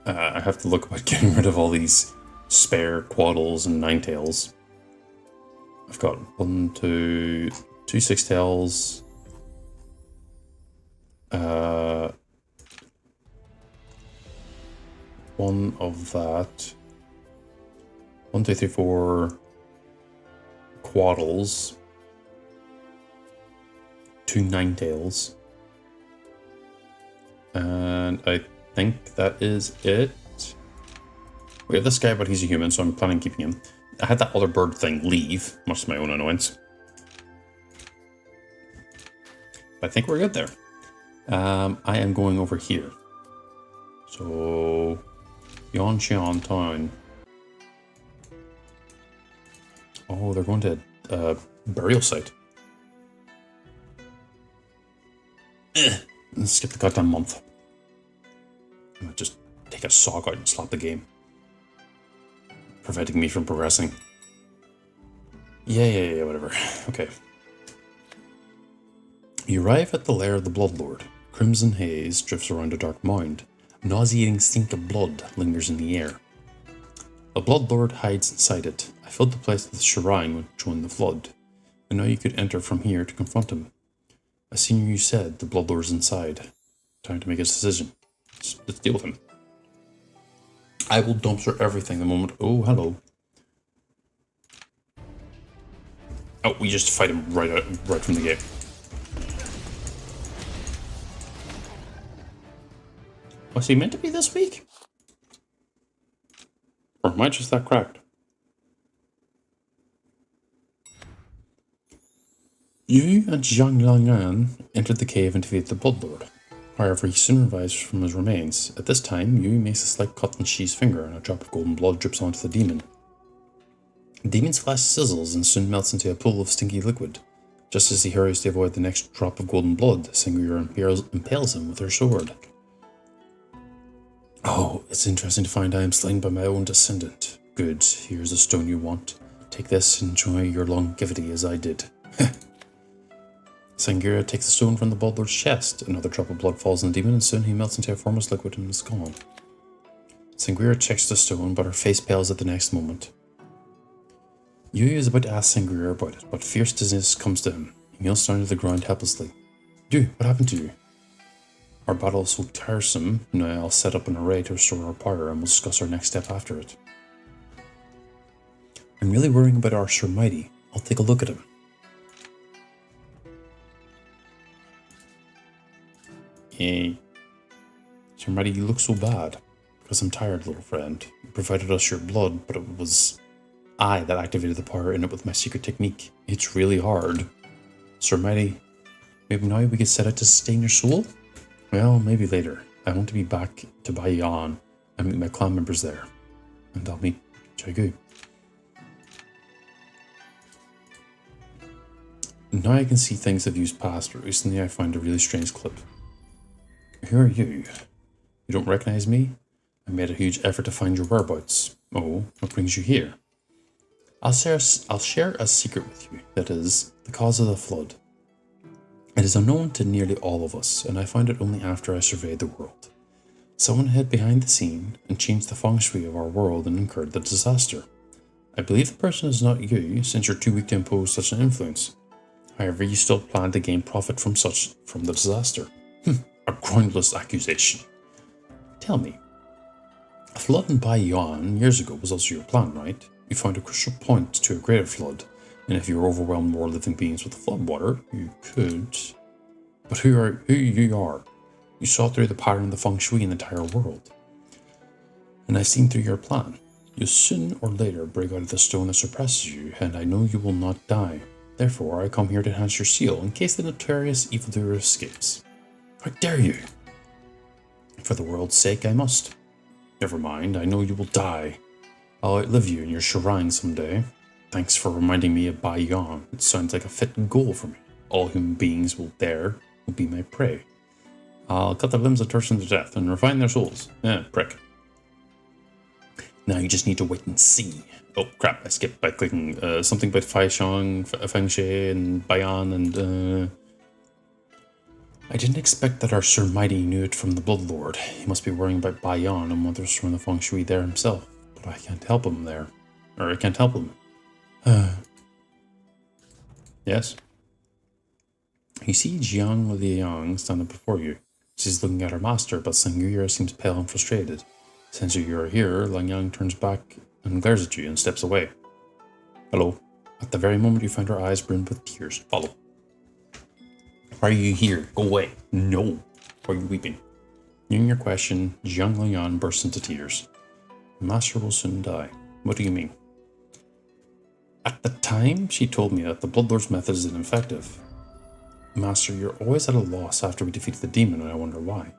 I have to look about getting rid of all these spare Quaddles and Ninetails. I've got two Six-Tails. One of that. 1, 2, 3, 4 Quaddles. 2 Ninetails. And I think that is it. We have this guy, but he's a human, so I'm planning on keeping him. I had that other bird thing leave, much to my own annoyance. But I think we're good there. I am going over here. So, Yanshan Town. Oh, they're going to a burial site. Let's skip the goddamn month. I'm gonna just take a sock out and slap the game, preventing me from progressing. Yeah, whatever. Okay. You arrive at the lair of the Bloodlord. Crimson haze drifts around a dark mound. A nauseating stink of blood lingers in the air. The Bloodlord hides inside it. I filled the place with Shirine when joined the flood. I know you could enter from here to confront him. I seen you said the Bloodlord's inside. Time to make a decision. Let's deal with him. I will dumpster everything the moment. Oh, hello. Oh, we just fight him right from the gate. Was he meant to be this weak? Or am I just that cracked? You and Zhang Langan entered the cave and defeated the Bloodlord. However, he soon revives from his remains. At this time, Yui makes a slight cut in Shi's finger and a drop of golden blood drips onto the demon. The demon's flesh sizzles and soon melts into a pool of stinky liquid. Just as he hurries to avoid the next drop of golden blood, Singir impales him with her sword. Oh, it's interesting to find I am slain by my own descendant. Good, here's the stone you want. Take this and enjoy your longevity as I did. Sangira takes the stone from the Bloodlord's chest. Another drop of blood falls on the demon and soon he melts into a formless liquid and is gone. Sangira checks the stone, but her face pales at the next moment. Yui is about to ask Sangira about it, but fierce dizziness comes to him. He kneels down to the ground helplessly. Dude, what happened to you? Our battle is so tiresome, now I'll set up an array to restore our power and we'll discuss our next step after it. I'm really worrying about our Sir Mighty. I'll take a look at him. Hey, Sir Mighty, you look so bad. Because I'm tired, little friend. You provided us your blood, but it was I that activated the power in it with my secret technique. It's really hard. Sir Mighty, maybe now we could set out to sustain your soul? Well, maybe later. I want to be back to Baiyan and meet my clan members there. And I'll meet Chaigu. Now I can see things I've used past, but recently I found a really strange clip. Who are you? You don't recognize me? I made a huge effort to find your whereabouts. Oh, what brings you here? I'll share a secret with you, that is, the cause of the flood. It is unknown to nearly all of us, and I found it only after I surveyed the world. Someone hid behind the scene and changed the feng shui of our world and incurred the disaster. I believe the person is not you, since you're too weak to impose such an influence. However, you still plan to gain profit from the disaster. A groundless accusation. Tell me, a flood in Baiyan years ago was also your plan, right? You found a crucial point to a greater flood, And if you overwhelmed more living beings with the floodwater, you could. But who you are? You saw through the pattern of the feng shui in the entire world. And I've seen through your plan. You'll soon or later break out of the stone that suppresses you, and I know you will not die. Therefore, I come here to enhance your seal in case the notorious evildoer escapes. How dare you? For the world's sake, I must. Never mind, I know you will die. I'll outlive you in your shrine someday. Thanks for reminding me of Baiyan. It sounds like a fit goal for me. All human beings will be my prey. I'll cut their limbs and torture them to death and refine their souls. Prick. Now you just need to wait and see. Oh crap, I skipped by clicking something about Feng Shui and Baiyan and I didn't expect that our Sir Mighty knew it from the Bloodlord. He must be worrying about Baiyan and wonders from the Feng Shui there himself. But I can't help him there. Or I can't help him. Yes? You see Jiang Liang standing before you. She's looking at her master, but Sangria seems pale and frustrated. Since you are here, Lang Yang turns back and glares at you and steps away. Hello. At the very moment you find her eyes brimmed with tears. Follow. Why are you here? Go away. No. Why are you weeping? Hearing your question, Jiang Liang bursts into tears. The master will soon die. What do you mean? At the time, she told me that the Bloodlord's method is ineffective. Master, you're always at a loss after we defeat the demon, and I wonder why.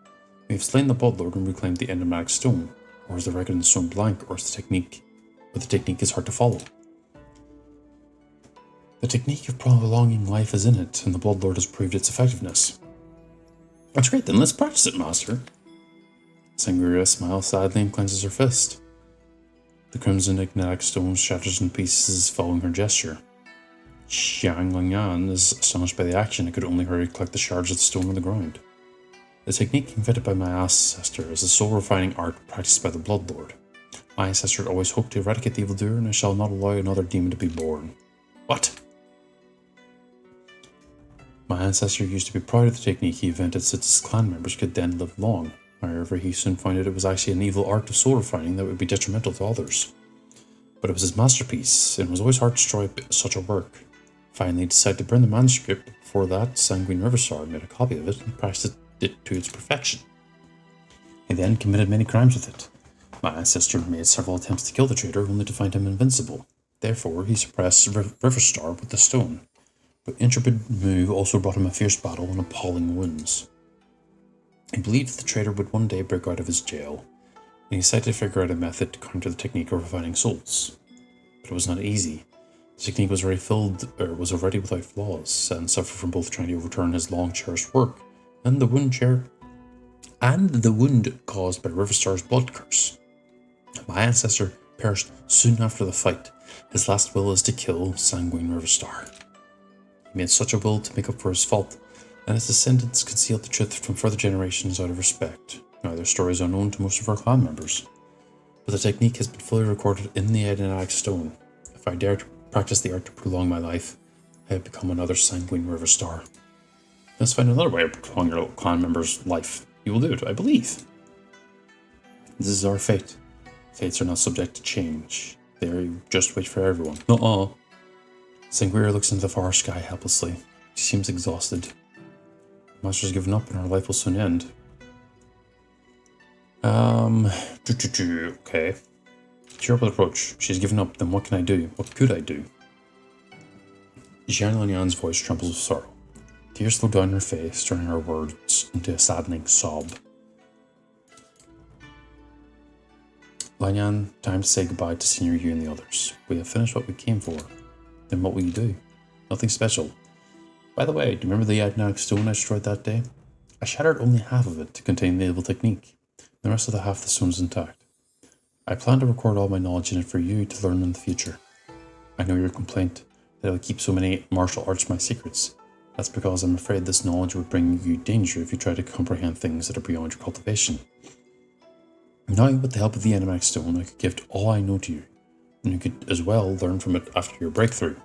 We have slain the Bloodlord and reclaimed the enigmatic stone. Or is the record in stone blank, or is the technique is hard to follow? The technique of prolonging life is in it, and the Bloodlord has proved its effectiveness. That's great, then let's practice it, Master. Sangria smiles sadly and clenches her fist. The crimson enigmatic stone shatters in pieces following her gesture. Xiang Langyan is astonished by the action and could only hurry to collect the shards of the stone on the ground. The technique invented by my ancestor is a soul-refining art practiced by the Bloodlord. My ancestor always hoped to eradicate the evildoer, and I shall not allow another demon to be born. What? My ancestor used to be proud of the technique he invented so his clan members could then live long. However, he soon found out it was actually an evil art of soul refining that would be detrimental to others. But it was his masterpiece, and it was always hard to destroy such a work. Finally, he decided to burn the manuscript, but before that, Sanguine Riverstar made a copy of it and practiced it to its perfection. He then committed many crimes with it. My ancestor made several attempts to kill the traitor, only to find him invincible. Therefore, he suppressed Riverstar with the stone. But intrepid move also brought him a fierce battle and appalling wounds. He believed the traitor would one day break out of his jail, and he decided to figure out a method to counter the technique of refining souls. But it was not easy. The technique was already without flaws, and suffered from both trying to overturn his long-cherished work and the wound caused by Riverstar's blood curse. My ancestor perished soon after the fight. His last will is to kill Sanguine Riverstar. He made such a will to make up for his fault, and his descendants concealed the truth from further generations out of respect. Now their story is unknown to most of our clan members, but the technique has been fully recorded in the enigmatic stone. If I dare to practice the art to prolong my life, I have become another Sanguine Riverstar. Let's find another way to prolong your clan member's life. You will do it, I believe. This is our fate. Fates are not subject to change. They are just wait for everyone. Sangria looks into the far sky helplessly. She seems exhausted. Master's given up and her life will soon end. Okay. Cheer up with approach. She's given up, then what can I do? What could I do? Jiang Lanyan's voice trembles with sorrow. Tears flow down her face, turning her words into a saddening sob. Lanyan, time to say goodbye to Senior Yu and the others. We have finished what we came for. Then what will you do? Nothing special. By the way, do you remember the enigmatic stone I destroyed that day? I shattered only half of it to contain the evil technique. The rest of the half of the stone is intact. I plan to record all my knowledge in it for you to learn in the future. I know your complaint that I will keep so many martial arts my secrets. That's because I'm afraid this knowledge would bring you danger if you try to comprehend things that are beyond your cultivation. Now, with the help of the enigmatic stone, I could gift all I know to you, and you could as well learn from it after your breakthrough.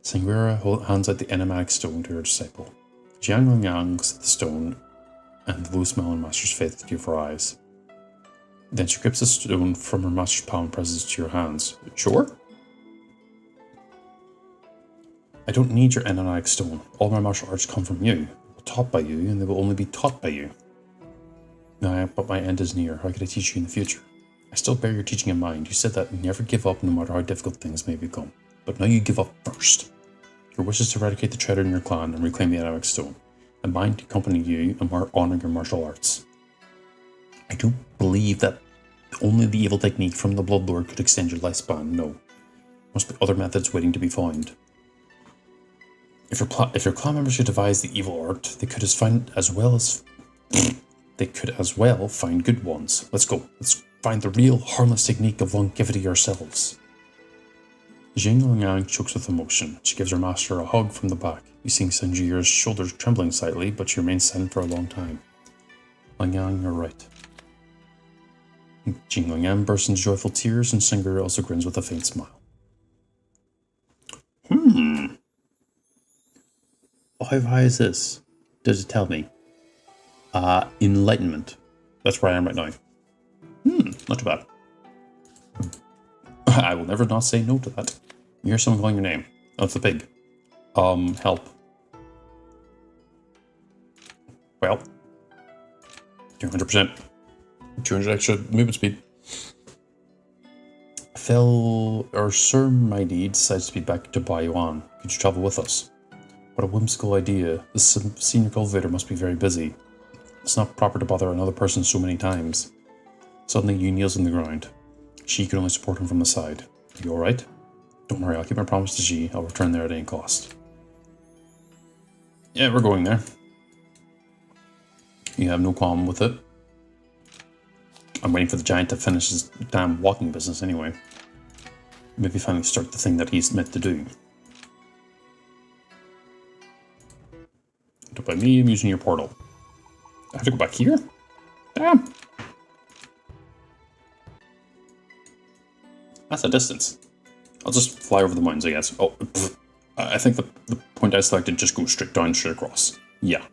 Sangria hands out the enigmatic stone to her disciple. Jiang Longyang looks at the stone, and the blue smile on Master's face to her eyes. Then she grips the stone from her master's palm and presses it to your hands. Sure? I don't need your enigmatic stone. All my martial arts come from you, taught by you, and they will only be taught by you. No, but my end is near. How could I teach you in the future? I still bear your teaching in mind. You said that you never give up no matter how difficult things may become. But now you give up first. Your wish is to eradicate the traitor in your clan and reclaim the enigmatic stone, and mine to accompany you and honor your martial arts. I don't believe that only the evil technique from the Bloodlord could extend your lifespan. No. Must be other methods waiting to be found. If your clan members could devise the evil art, they could as well find good ones. Let's go. Let's find the real harmless technique of longevity ourselves. Jing Longyang chokes with emotion. She gives her master a hug from the back. You see Sanjira's shoulders trembling slightly, but she remains silent for a long time. Longyang, you're right. Jing Longyang bursts into joyful tears, and Sanjira also grins with a faint smile. How high is this? Does it tell me? Enlightenment. That's where I am right now. Not too bad. I will never not say no to that. You hear someone calling your name. Oh, it's the pig. Help. Well. 200%. 200 extra movement speed. Sir Mighty decides to be back to Baiyuan. Could you travel with us? What a whimsical idea. The senior cultivator must be very busy. It's not proper to bother another person so many times. Suddenly, Yu kneels on the ground. She can only support him from the side. Are you alright? Don't worry, I'll keep my promise to Xi. I'll return there at any cost. Yeah, we're going there. You have no qualm with it. I'm waiting for the giant to finish his damn walking business anyway. Maybe finally start the thing that he's meant to do. By me, I'm using your portal. I have to go back here? Damn! That's a distance. I'll just fly over the mountains, I guess. Oh, I think the point I selected just goes straight down, straight across. Yeah.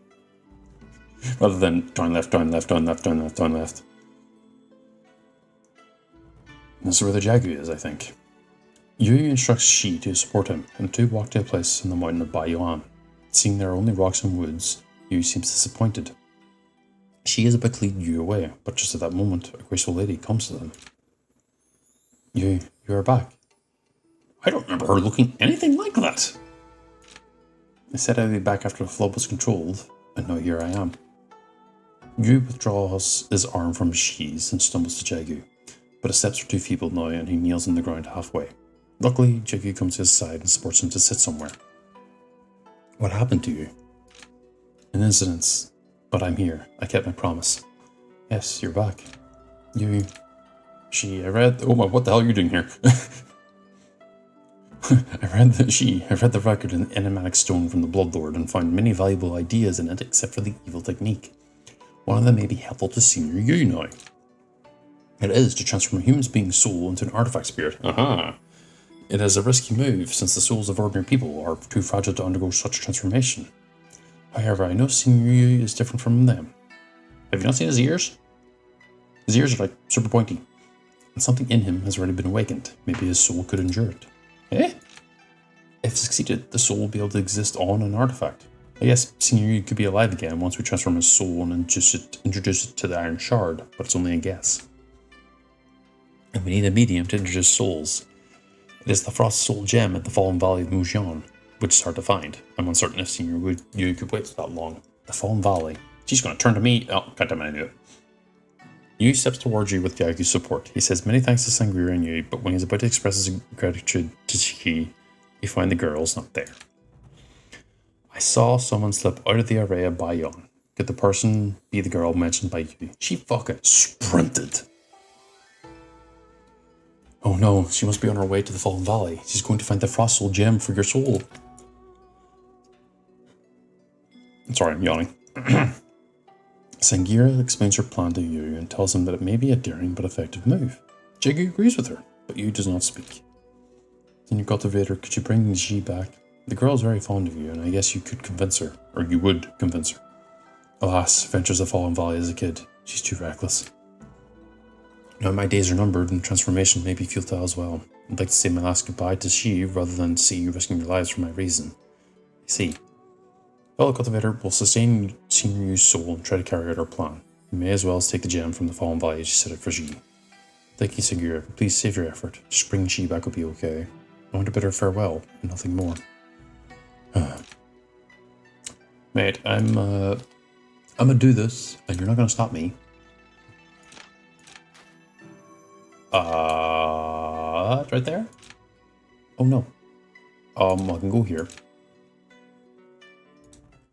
Rather than down, left, down, left, down, left, down, left, down, left. This is where the Jagu is, I think. Yu instructs Xi to support him, and the two walk to a place in the mountain of Baiyuan. Seeing there are only rocks and woods, Yu seems disappointed. She is about to lead Yu away, but just at that moment, a graceful lady comes to them. You are back. I don't remember her looking anything like that. I said I'd be back after the flood was controlled, and now here I am. Yu withdraws his arm from Xi's and stumbles to Jagu, but his steps are too feeble now and he kneels on the ground halfway. Luckily, Jagu comes to his side and supports him to sit somewhere. What happened to you? An incident, but I'm here. I kept my promise. Yes, you're back. I read... Oh my, what the hell are you doing here? I read the record in the enigmatic stone from the Bloodlord and found many valuable ideas in it except for the evil technique. One of them may be helpful to Senior Yu now. It is to transform a human being's soul into an artifact spirit. It is a risky move since the souls of ordinary people are too fragile to undergo such a transformation. However, I know Senior Yu is different from them. Have you not seen his ears? His ears are like super pointy. And something in him has already been awakened. Maybe his soul could endure it. Eh? If succeeded, the soul will be able to exist on an artifact. I guess Senior Yu could be alive again once we transform his soul and introduce it to the Iron Shard, but it's only a guess. And we need a medium to introduce souls. It is the Frost Soul Gem at the Fallen Valley of Mujian, which is hard to find. I'm uncertain if Senior Yu could wait that long. The Fallen Valley. She's going to turn to me. Oh, goddamn, I knew it. Yu steps towards you with Jagu's support. He says many thanks to Sangrira and Yu, but when he's about to express his gratitude to Xi, you find the girl's not there. I saw someone slip out of the area by Yon. Could the person be the girl mentioned by Yu? She fucking sprinted. Oh no, she must be on her way to the Fallen Valley. She's going to find the Frost Soul Gem for your soul. Sorry, I'm yawning. Sangira explains her plan to Yu and tells him that it may be a daring but effective move. Jagu agrees with her, but Yu does not speak. Senior Cultivator, could you bring Xi back? The girl is very fond of you, and I guess you could convince her, or you would convince her. Alas, ventures the Fallen Valley as a kid. She's too reckless. Now my days are numbered, and transformation may be futile as well. I'd like to say my last goodbye to Xi rather than see you risking your lives for my reason. See. Fellow Cultivator will sustain Senior Yu's soul and try to carry out our plan. We may as well take the gem from the Fallen Valley as you set it for Xi. Thank you, Segura. Please save your effort. Just bring Xi back will be okay. I want to bid her farewell, and nothing more. Mate, I'm gonna do this, and you're not gonna stop me. It's right there? Oh no. I can go here.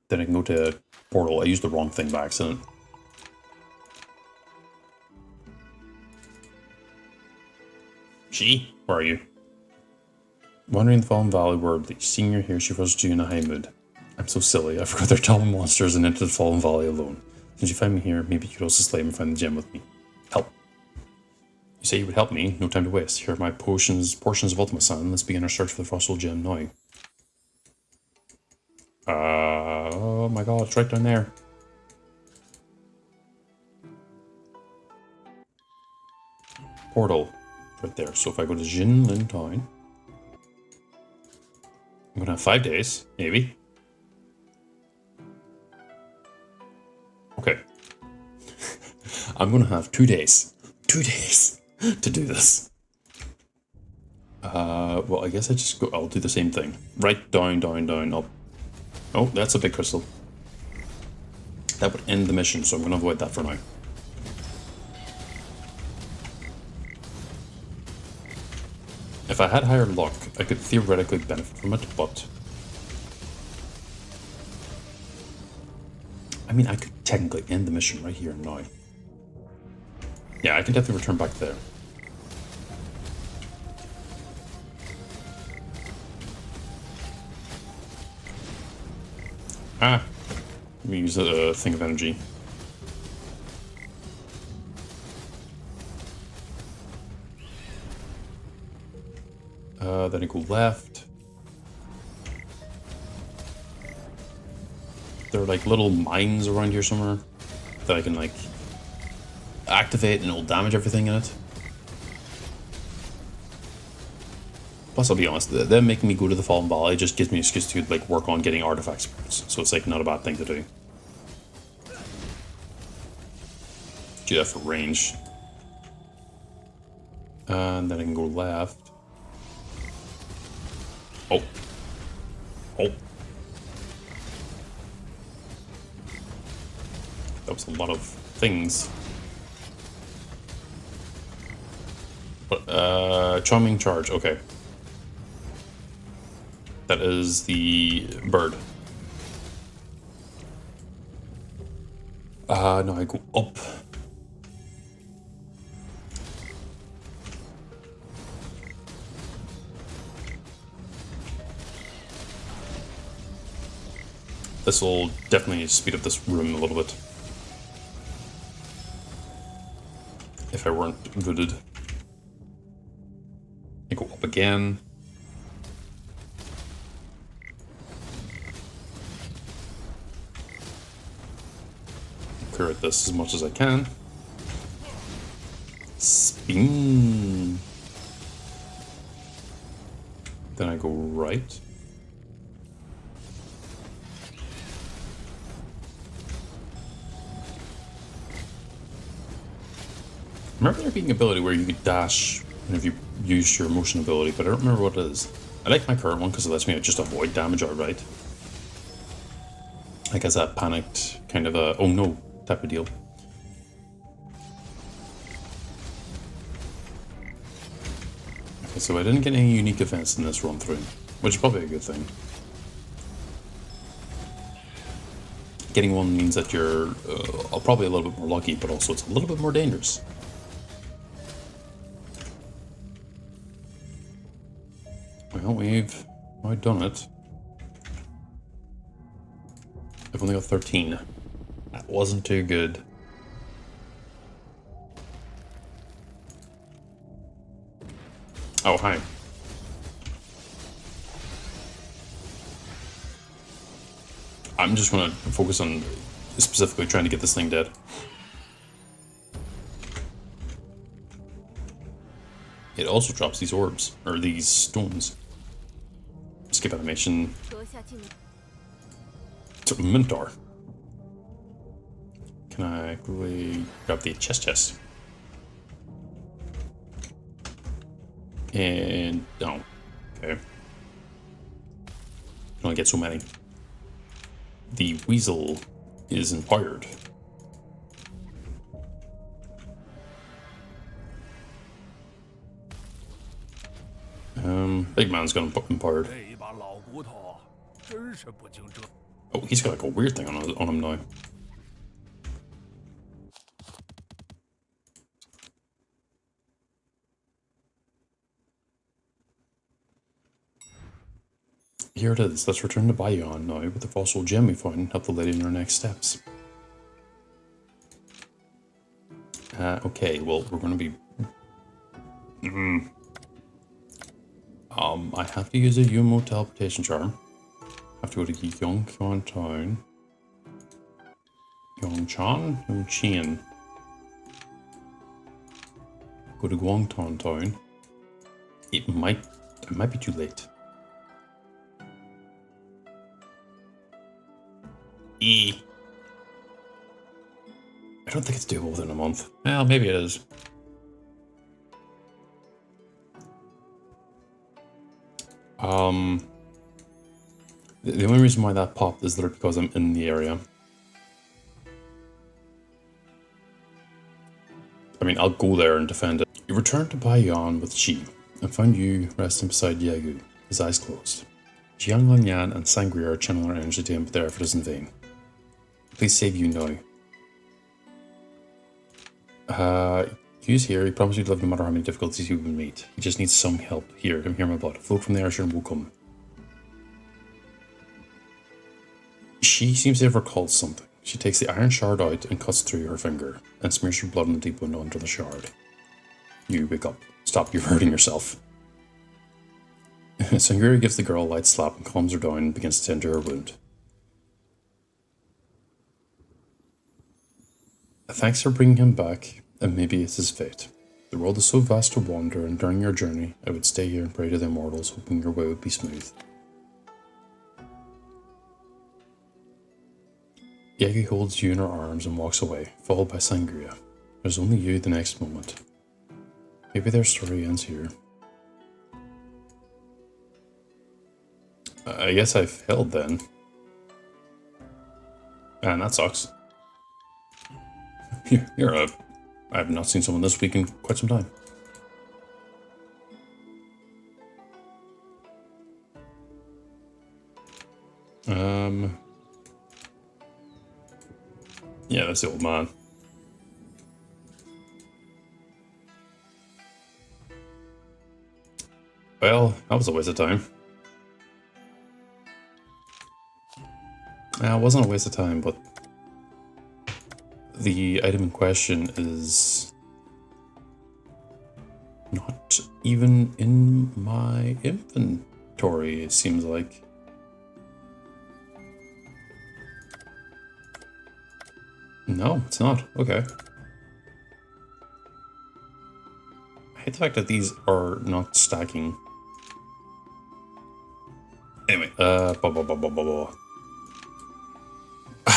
Then I can go to portal. I used the wrong thing by accident. Xi, where are you? Wandering the Fallen Valley word that Senior here she was due in a high mood. I'm so silly, I forgot they're telling monsters and entered the Fallen Valley alone. Since you find me here, maybe you could also slay him and find the gem with me. Help. You say you would help me, no time to waste. Here are my portions of Ultima Sun. Let's begin our search for the Frostal Gem now. Oh my god, it's right down there. Portal. Right there. So if I go to Jinlin Town, I'm gonna have 5 days, maybe. Okay. I'm gonna have 2 days. 2 days to do this. Well, I guess I'll do the same thing. Right, down, up. Oh, that's a big crystal. That would end the mission, so I'm gonna avoid that for now. If I had higher luck, I could theoretically benefit from it, but... I mean, I could technically end the mission right here and now. Yeah, I can definitely return back there. Let me use a thing of energy. Then I go left. There are like little mines around here somewhere that I can like activate and it'll damage everything in it. Plus, I'll be honest, them making me go to the Fallen Valley just gives me an excuse to like work on getting artifacts, so it's like not a bad thing to do. Do that for range. And then I can go left. Oh. Oh. That was a lot of things. But, charming charge, okay. That is the bird. No, I go up. This will definitely speed up this room a little bit. If I weren't voodooed. I go up again. Clear at this as much as I can. Spin. Then I go right. I remember there being an ability where you could dash if you used your motion ability, but I don't remember what it is. I like my current one because it lets me just avoid damage outright. Like as that panicked kind of a oh no type of deal. Okay, so I didn't get any unique events in this run through, which is probably a good thing. Getting one means that you're probably a little bit more lucky, but also it's a little bit more dangerous. Well, we've now done it. I've only got 13. That wasn't too good. Oh, hi. I'm just gonna focus on specifically trying to get this thing dead. It also drops these orbs, or these stones. Skip animation. Mentor. Can I quickly grab the chest? And no. Okay. Can only get so many. The weasel is empowered. Big man's got empowered. Oh, he's got like a weird thing on him now. Here it is. Let's return to Bayon now with the fossil gem we found and help the lady in her next steps. Okay, well, we're going to be... I have to use a Yumo teleportation charm. I have to go to Yongqian Town. Yongqian? Go to Guangton Town. It might be too late. I don't think it's doable within a month. Well, maybe it is. The only reason why that popped is literally because I'm in the area. I mean, I'll go there and defend it. You return to Baiyang with Qi and find you resting beside Yegu, his eyes closed. Jiang Lanyan and Sangria are channeling their energy to him, but their effort is in vain. Please save you now. Q's here. He promised you to live no matter how many difficulties you will meet. He just needs some help. Here, come hear my blood. Folk from the Ayrshire will come. She seems to have recalled something. She takes the iron shard out and cuts through her finger, and smears her blood in the deep window under the shard. You wake up. Stop, you're hurting yourself. Sangria gives the girl a light slap and calms her down and begins to tend to her wound. Thanks for bringing him back, and maybe it's his fate. The world is so vast to wander, and during your journey, I would stay here and pray to the immortals, hoping your way would be smooth. Yagi holds you in her arms and walks away, followed by Sangria. There's only you the next moment. Maybe their story ends here. I guess I failed then. And that sucks. I have not seen someone this week in quite some time. Yeah, that's the old man. Well, that was a waste of time. It wasn't a waste of time, but the item in question is not even in my inventory, it seems like. No, it's not. Okay. I hate the fact that these are not stacking. Anyway,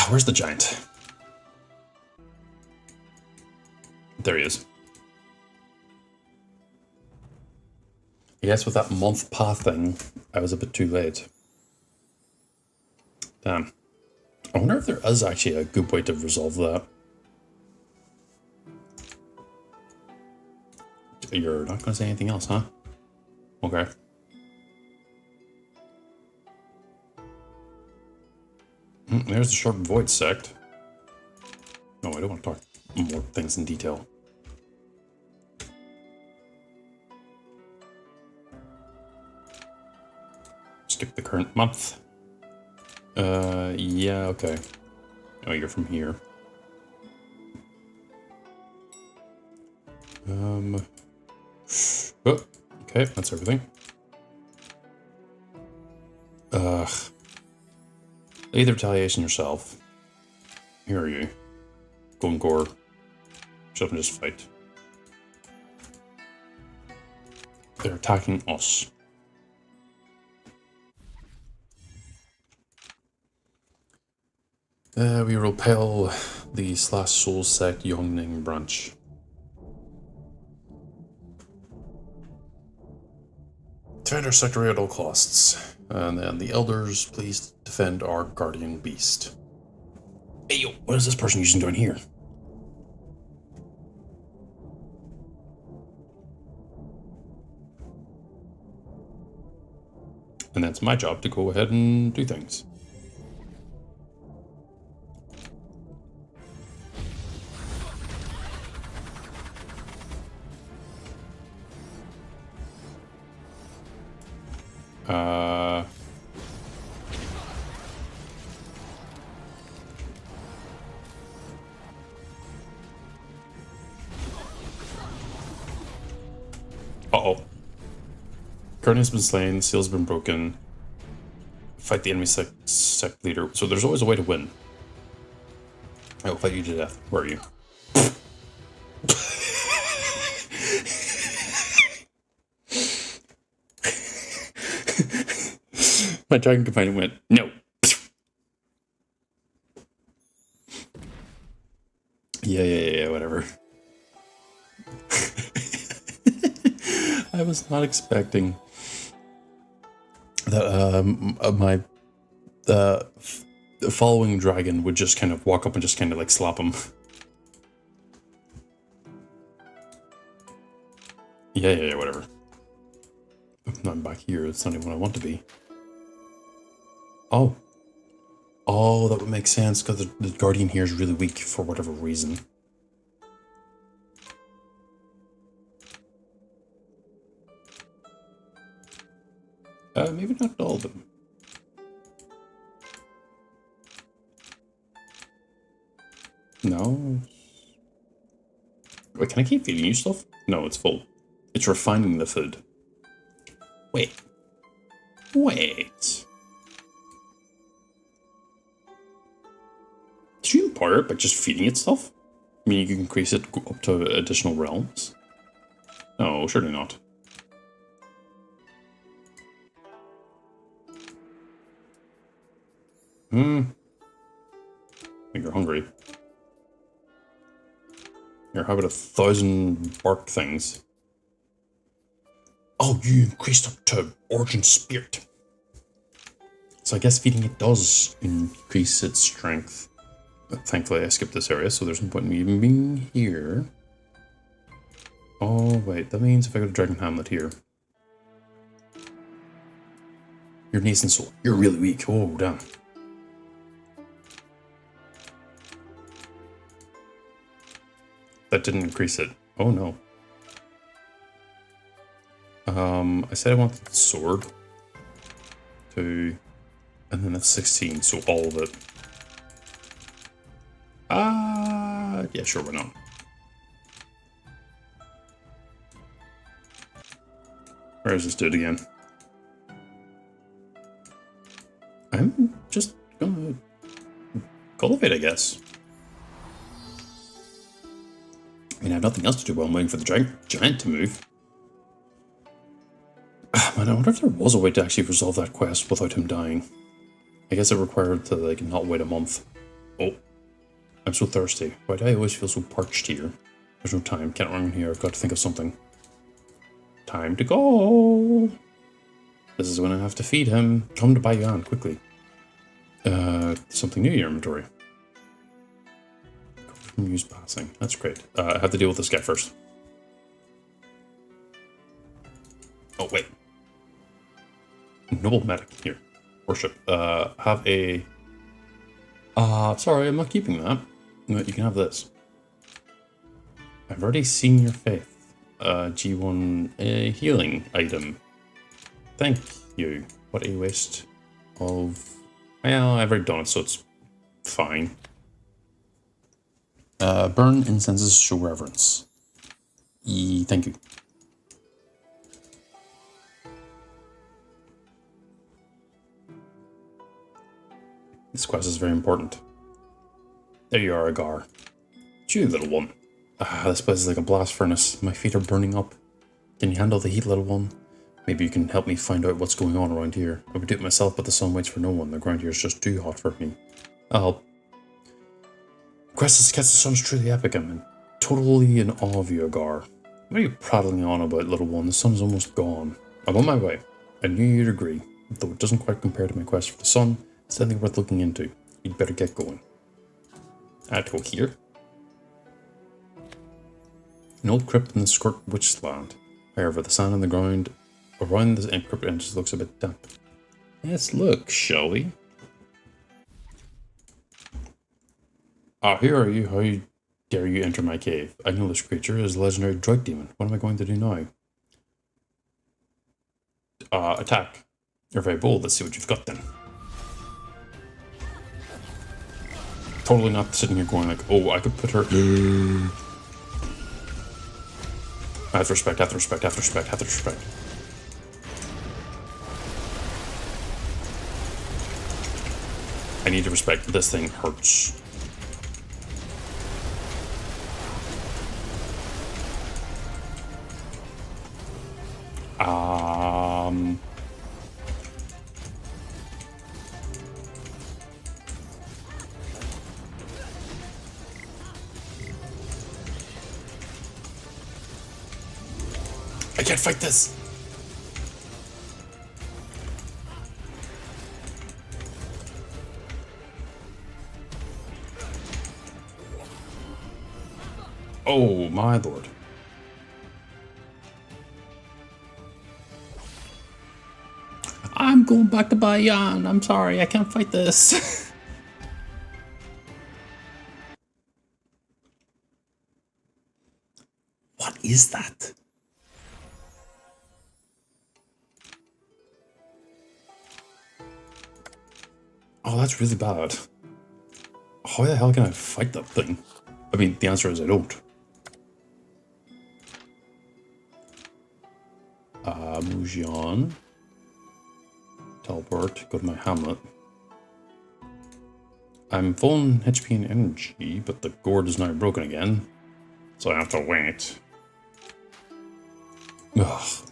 where's the giant? There he is. I guess with that month path thing, I was a bit too late. Damn. I wonder if there is actually a good way to resolve that. You're not going to say anything else, huh? Okay. There's the Sharp Void sect. No, I don't want to talk more things in detail. Skip the current month. Yeah, okay. Oh, you're from here. Oh, okay, that's everything. Either retaliation yourself. Here are you. Go and gore. Shut up and just fight. They're attacking us. We repel the slash soul sect Yongning branch. Defend our sector at all costs. And then the elders, please defend our guardian beast. Hey yo, what is this person using down here? And that's my job to go ahead and do things. Uh-oh. Curtain has been slain, seal's been broken. Fight the enemy sect leader. So there's always a way to win. I will fight you to death. Where are you? My dragon companion went, no. Yeah, whatever. I was not expecting that my following dragon would just kind of walk up and just kind of like slap him. Yeah, whatever. I'm back here. It's not even what I want to be. Oh. Oh, that would make sense because the guardian here is really weak for whatever reason. Maybe not all of them. No. Wait, can I keep feeding you stuff? No, it's full. It's refining the food. Wait. Did you empower it by just feeding it stuff? I mean, you can increase it up to additional realms? No, surely not. I think you're hungry. Here, how about 1,000 bark things? Oh, you increased up to Origin Spirit. So I guess feeding it does increase its strength. But thankfully I skipped this area, so there's no point in me even being here. Oh, wait, that means if I go to Dragon Hamlet here. You're nascent soul. You're really weak. Oh, damn. That didn't increase it. Oh no. I said I wanted the sword to, and then that's 16, so all of it. Yeah, sure, why not? Where is this dude again? I'm just gonna cultivate, I guess. I mean, I have nothing else to do while I'm waiting for the giant to move. Man, I wonder if there was a way to actually resolve that quest without him dying. I guess it required to, like, not wait a month. Oh. I'm so thirsty. Why do I always feel so parched here? There's no time. Can't run here. I've got to think of something. Time to go! This is when I have to feed him. Come to Bayan, quickly. Something new in your inventory. Use passing. That's great. I have to deal with this guy first. Oh, wait. Noble medic. Here. Worship. Have a... sorry, I'm not keeping that. No, you can have this. I've already seen your faith. G1 healing item. Thank you. What a waste of... Well, I've already done it, so it's fine. Burn incenses show reverence. Thank you. This quest is very important. There you are, Agar. It's you, little one. This place is like a blast furnace. My feet are burning up. Can you handle the heat, little one? Maybe you can help me find out what's going on around here. I would do it myself, but the sun waits for no one. The ground here is just too hot for me. I'll help. Quest to catch the sun is truly epic. I'm totally in awe of you, Agar. What are you prattling on about, little one? The sun's almost gone. I'm on my way. I knew you'd agree. Though it doesn't quite compare to my quest for the sun, it's something worth looking into. You'd better get going. I have to go here. An old crypt in the Skirt Witch's land. However, the sand on the ground around the crypt entrance looks a bit damp. Let's look, shall we? Ah, here are you. How dare you enter my cave? I know this creature is a legendary drought demon. What am I going to do now? Attack. You're very bold. Let's see what you've got then. Totally not sitting here going like, oh, I could put her... I have to respect, have to respect, have to respect, have to respect. I need to respect. This thing hurts. I can't fight this. Oh, my lord. I'm going back to Bayan. I'm sorry, I can't fight this. What is that? Oh, that's really bad. How the hell can I fight that thing? I mean, the answer is I don't. Mujian. Teleport, go to my hamlet. I'm full on HP and energy, but the gourd is now broken again. So I have to wait. Ugh.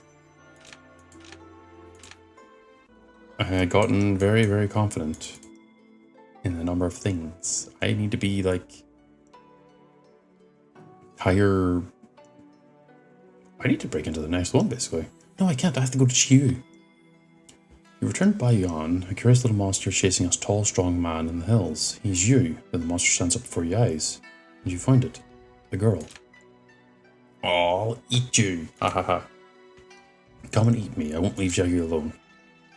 I had gotten very, very confident in the number of things. I need to be like higher. I need to break into the next one, basically. No, I can't. I have to go to Chiu. You returned by Yon, a curious little monster chasing a tall, strong man in the hills. He's you, and the monster stands up before your eyes. And you find it. The girl. I'll eat you. Ha ha ha. Come and eat me. I won't leave Xiaoyu alone.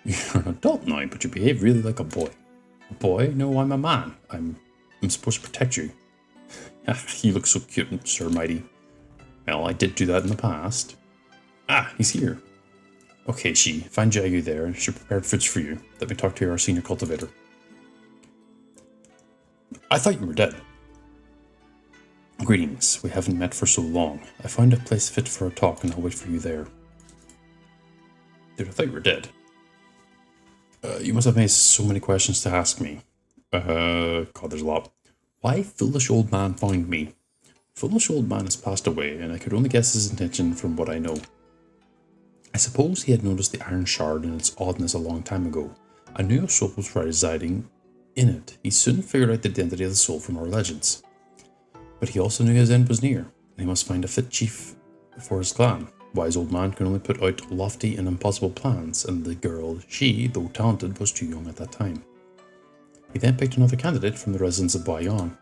You're an adult now, but you behave really like a boy. A boy? No, I'm a man. I'm supposed to protect you. You look so cute, Sir Mighty. Well, I did do that in the past. Ah, he's here. Okay, find Xiaoyu there. She prepared foods for you. Let me talk to our senior cultivator. I thought you were dead. Greetings. We haven't met for so long. I found a place fit for a talk and I'll wait for you there. Dude, I thought you were dead. You must have made so many questions to ask me. God, there's a lot. Why foolish old man found me? Foolish old man has passed away, and I could only guess his intention from what I know. I suppose he had noticed the iron shard and its oddness a long time ago. I knew a soul was residing in it. He soon figured out the identity of the soul from our legends. But he also knew his end was near, and he must find a fit chief for his clan. Wise old man can only put out lofty and impossible plans, and the girl, she, though talented, was too young at that time. He then picked another candidate from the residents of Bayan.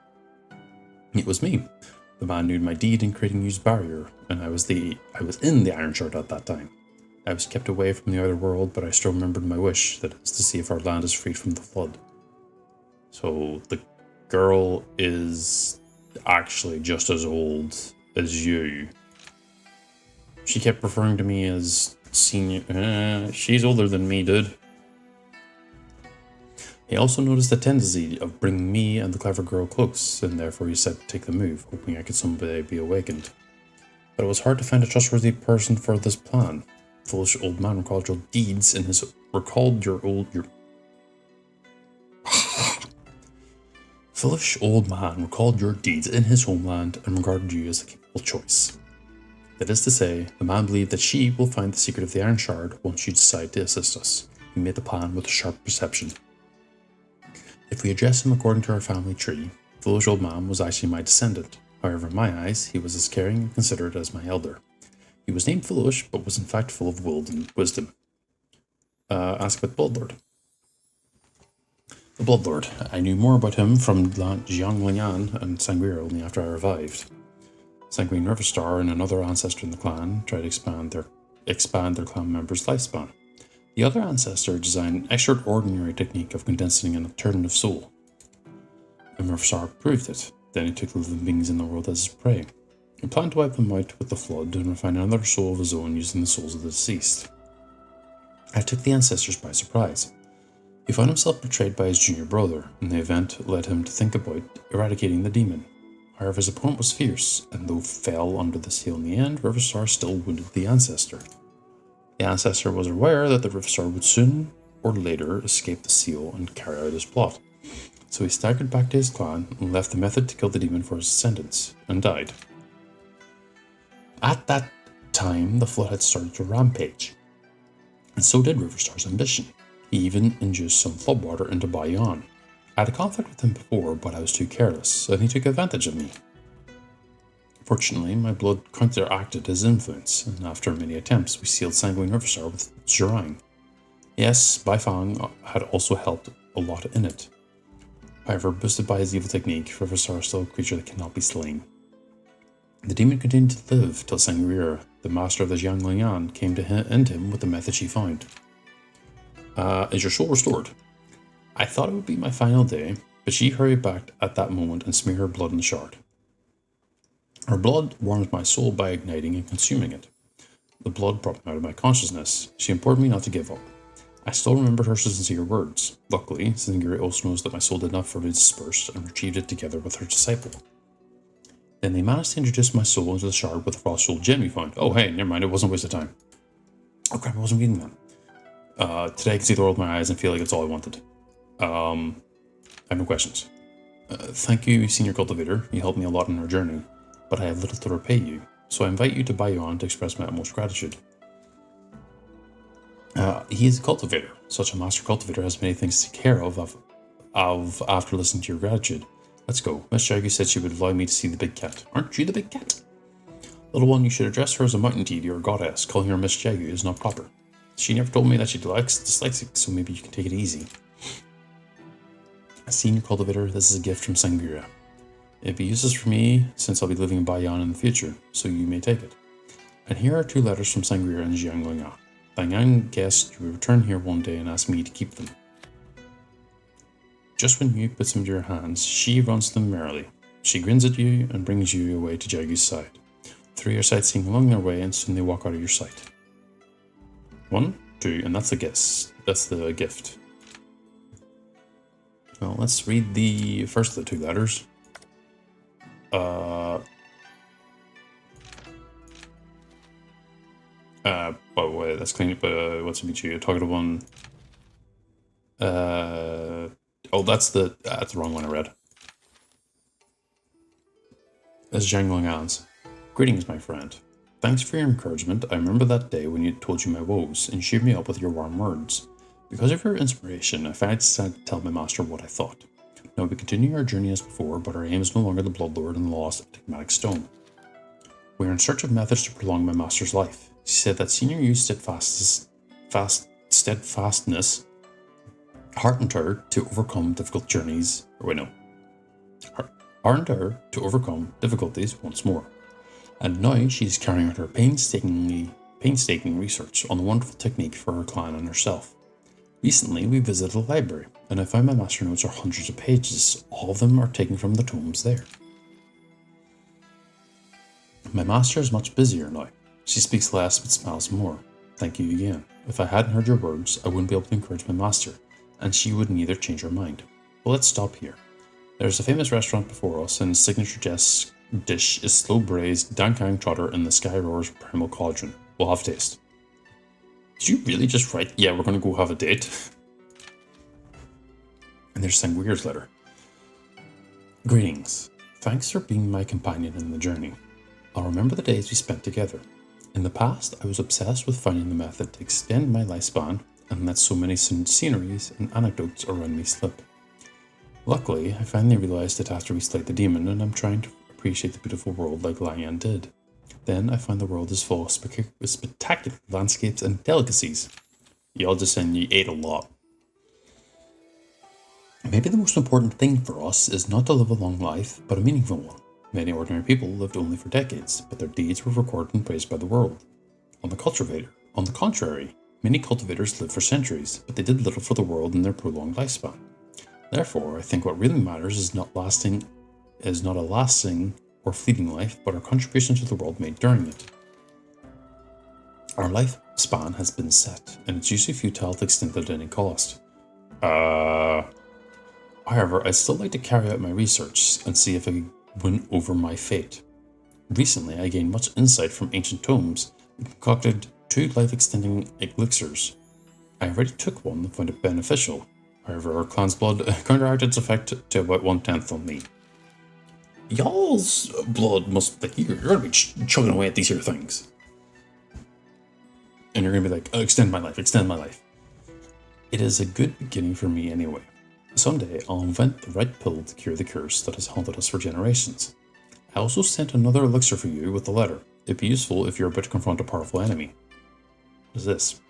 It was me. The man knew my deed in creating Yu's barrier, and I was in the Iron Shard at that time. I was kept away from the outer world, but I still remembered my wish, that is to see if our land is freed from the flood. So the girl is actually just as old as you. She kept referring to me as senior. She's older than me, dude. He also noticed the tendency of bringing me and the clever girl close, and therefore he said to take the move, hoping I could someday be awakened. But it was hard to find a trustworthy person for this plan. Foolish old man recalled your deeds in his Foolish old man recalled your deeds in his homeland and regarded you as a capable choice. That is to say, the man believed that she will find the secret of the Iron Shard once you decide to assist us. He made the plan with a sharp perception. If we address him according to our family tree, foolish old man was actually my descendant. However, in my eyes, he was as caring and considerate as my elder. He was named Foolish, but was in fact full of wisdom. Ask about Bloodlord. The Bloodlord. I knew more about him from Jianglinyan and Sangria only after I revived. Sanguine Riverstar and another ancestor in the clan tried to expand their clan members' lifespan. The other ancestor designed an extraordinary technique of condensing an alternative soul. And Riverstar proved it. Then he took the living beings in the world as his prey. He planned to wipe them out with the flood and refine another soul of his own using the souls of the deceased. I took the ancestors by surprise. He found himself betrayed by his junior brother, and the event led him to think about eradicating the demon. However, his opponent was fierce, and though fell under the seal in the end, Riverstar still wounded the ancestor. The ancestor was aware that the Riverstar would soon or later escape the seal and carry out his plot. So he staggered back to his clan and left the method to kill the demon for his descendants, and died. At that time, the flood had started to rampage, and so did Riverstar's ambition. He even induced some floodwater into Bayan. I had a conflict with him before, but I was too careless, and he took advantage of me. Fortunately, my blood counteracted his influence, and after many attempts, we sealed Sanguine Riverstar with Zhurang. Yes, Baifang had also helped a lot in it. However, boosted by his evil technique, Riverstar is still a creature that cannot be slain. The demon continued to live till Sangria, the master of the Jianglinyan, came to end him with the method she found. Is your soul restored? I thought it would be my final day, but she hurried back at that moment and smeared her blood in the shard. Her blood warmed my soul by igniting and consuming it. The blood brought me out of my consciousness. She implored me not to give up. I still remembered her sincere words. Luckily, Sangria also knows that my soul did not fully disperse and retrieved it together with her disciple. Then they managed to introduce my soul into the shard with the frost soul gem we found. Oh hey, never mind, it wasn't a waste of time. Oh crap, I wasn't reading that. Today I can see the world with my eyes and feel like it's all I wanted. I have no questions. Thank you, Senior Cultivator. You helped me a lot in our journey, but I have little to repay you, so I invite you to buy you on to express my utmost gratitude. He is a cultivator. Such a master cultivator has many things to take care of after listening to your gratitude. Let's go. Miss Jagu said she would allow me to see the big cat. Aren't you the big cat? Little one, you should address her as a mountain deity or goddess. Calling her Miss Jagu is not proper. She never told me that she dislikes it, so maybe you can take it easy. Senior Cultivator, this is a gift from Sangria. It'd be useless for me since I'll be living in Bayan in the future, so you may take it. And here are 2 letters from Sangria and Jianglinyan. Dangyang guessed you would return here one day and ask me to keep them. Just when you put them into your hands, she runs them merrily. She grins at you and brings you away to Jagu's side. 3 are sightseeing along their way, and soon they walk out of your sight. 1, 2, and that's the guess. That's the gift. Well, let's read the first of the 2 letters. By the way, let's clean up. What's to meet you? Target 1. Oh, that's the wrong one I read. That's Zhang Long'an's. Greetings, my friend. Thanks for your encouragement. I remember that day when you told you my woes and cheered me up with your warm words. Because of your inspiration, I finally decided to tell my master what I thought. Now we continue our journey as before, but our aim is no longer the Bloodlord and the lost enigmatic stone. We are in search of methods to prolong my master's life. He said that senior youth's steadfastness heartened her to overcome difficult journeys. Heartened her to overcome difficulties once more. And now she is carrying out her painstaking research on the wonderful technique for her clan and herself. Recently, we visited a library, and I found my master notes are hundreds of pages. All of them are taken from the tomes there. My master is much busier now. She speaks less but smiles more. Thank you again. If I hadn't heard your words, I wouldn't be able to encourage my master, and she would neither change her mind. But let's stop here. There's a famous restaurant before us, and its signature dish is slow braised dankang trotter in the Sky Roar's primal cauldron. We'll have a taste. Did you really just write, yeah, we're going to go have a date? And there's Sangria's letter. Greetings. Thanks for being my companion in the journey. I'll remember the days we spent together. In the past, I was obsessed with finding the method to extend my lifespan and let so many sceneries and anecdotes around me slip. Luckily, I finally realized it after we slayed the demon, and I'm trying to appreciate the beautiful world like Lion did. Then I find the world is full of spectacular landscapes and delicacies. Y'all just saying you ate a lot. Maybe the most important thing for us is not to live a long life, but a meaningful one. Many ordinary people lived only for decades, but their deeds were recorded and praised by the world. On the contrary, many cultivators lived for centuries, but they did little for the world in their prolonged lifespan. Therefore, I think what really matters is not a lasting or fleeting life, but our contribution to the world made during it. Our lifespan has been set, and it's usually futile to extend it at any cost. However, I'd still like to carry out my research and see if I can win over my fate. Recently, I gained much insight from ancient tomes and concocted 2 life-extending elixirs. I already took one and found it beneficial. However, our clan's blood counteracted its effect to about 1/10 on me. Y'all's blood must, like, you're gonna be chugging away at these here things. And you're gonna be like, oh, extend my life, extend my life. It is a good beginning for me anyway. Someday I'll invent the right pill to cure the curse that has haunted us for generations. I also sent another elixir for you with the letter. It'd be useful if you're about to confront a powerful enemy. What is this?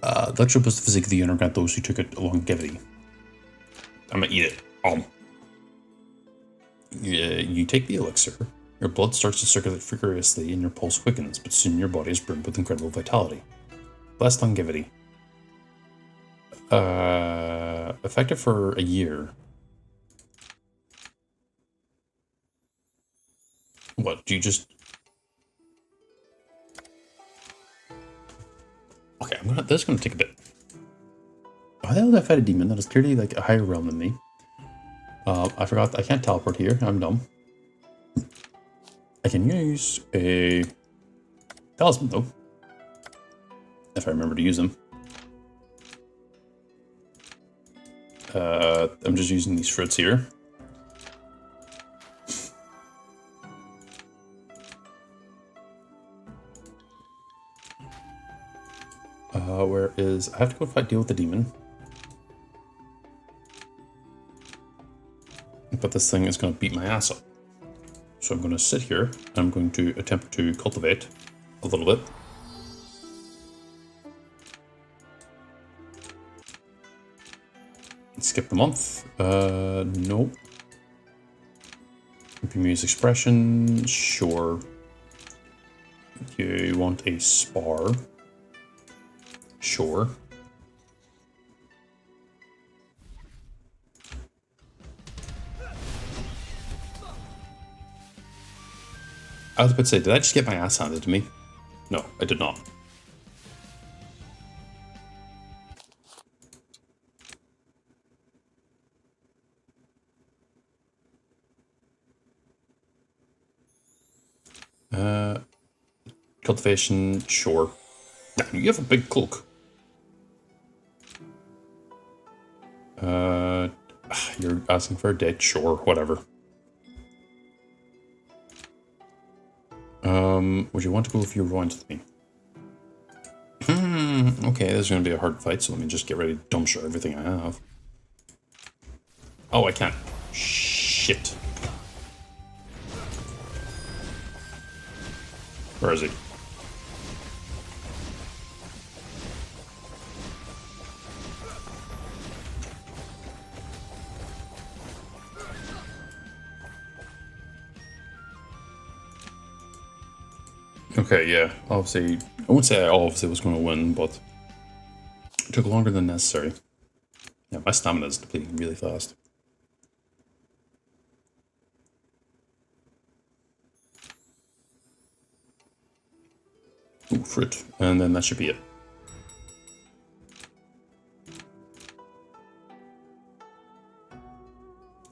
The elixir boosts the physique of the unit, grant those who took it longevity. I'm gonna eat it. You take the elixir, your blood starts to circulate furiously and your pulse quickens, but soon your body is brimmed with incredible vitality. Blessed longevity. Effective for a year. What, do you just... Okay, this is gonna take a bit. Why the hell did I fight a demon that is clearly like a higher realm than me? I forgot I can't teleport here. I'm dumb. I can use a talisman though, if I remember to use them. I'm just using these fruits here. Where is... I have to go deal with the demon. But this thing is going to beat my ass up. So I'm going to sit here, and I'm going to attempt to cultivate a little bit. Skip the month. No. Use expression. Sure. You want a spar. Sure. I was about to say, did I just get my ass handed to me? No, I did not. Cultivation, sure. You have a big cloak. You're asking for a date, sure, whatever. Would you want to go a few rounds with me? Okay, this is going to be a hard fight, so let me just get ready to dumpster everything I have. Oh, I can't. Shit. Where is he? Okay, yeah, obviously, I wouldn't say I obviously was going to win, but it took longer than necessary. Yeah, my stamina is depleting really fast. Ooh, fruit, and then that should be it.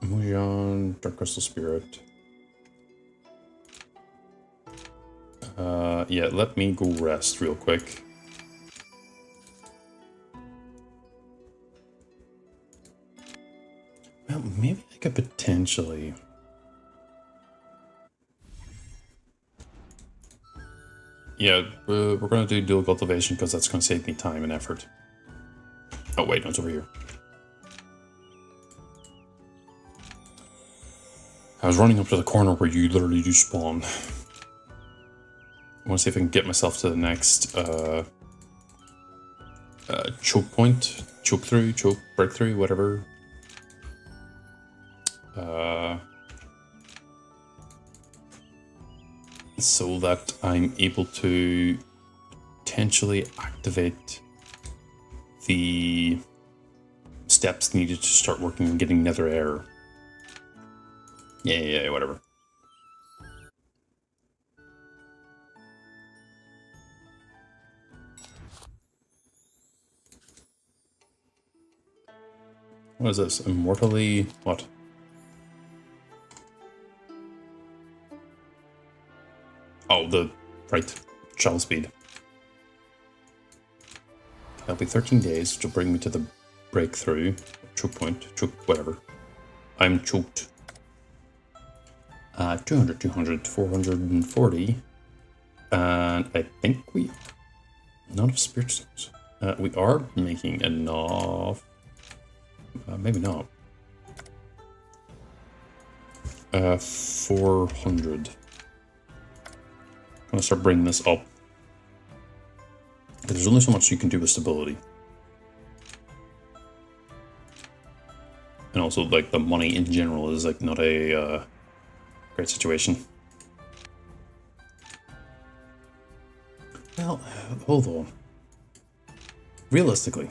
Mujon, Dark Crystal Spirit. Yeah, let me go rest real quick. Well, maybe I could potentially... Yeah, we're going to do dual cultivation because that's going to save me time and effort. Oh wait, no, it's over here. I was running up to the corner where you literally do spawn. I want to see if I can get myself to the next choke point, choke through, choke breakthrough, whatever. So that I'm able to potentially activate the steps needed to start working on getting nether air. Yeah, whatever. What is this? Immortally... what? Oh, the... right. Travel speed. That'll be 13 days, which will bring me to the breakthrough. Choke point. Choke... whatever. I'm choked. 200, 200, 440. And I think we... not enough spirit stones. We are making enough... maybe not. 400. I'm gonna start bringing this up. There's only so much you can do with stability. And also, like, the money in general is, like, not a great situation. Well, hold on. Realistically,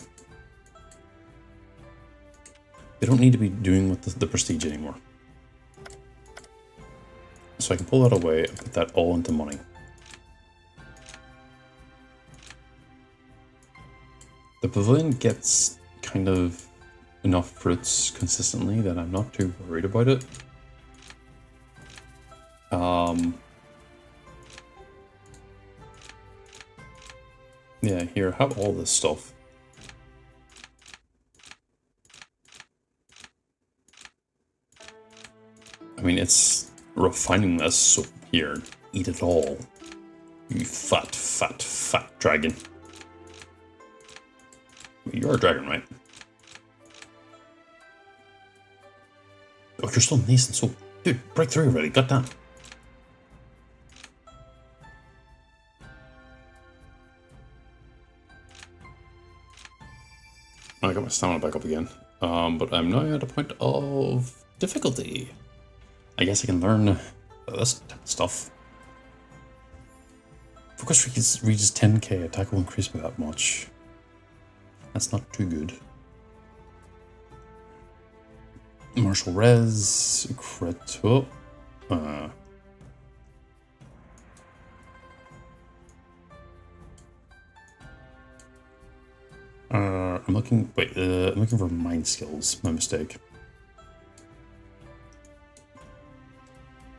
they don't need to be doing with the prestige anymore. So I can pull that away and put that all into money. The pavilion gets kind of enough fruits consistently that I'm not too worried about it. Yeah, here, have all this stuff. I mean, it's refining this, so here, eat it all. You fat, fat, fat dragon. You're a dragon, right? Oh, you're still nascent, so... dude, break through already, goddamn. I got my stamina back up again. But I'm now at a point of difficulty. I guess I can learn this type of stuff. Focus reaches 10k, attack will increase by that much. That's not too good. Martial res, crit. Oh. I'm looking. Wait, I'm looking for mind skills. My mistake.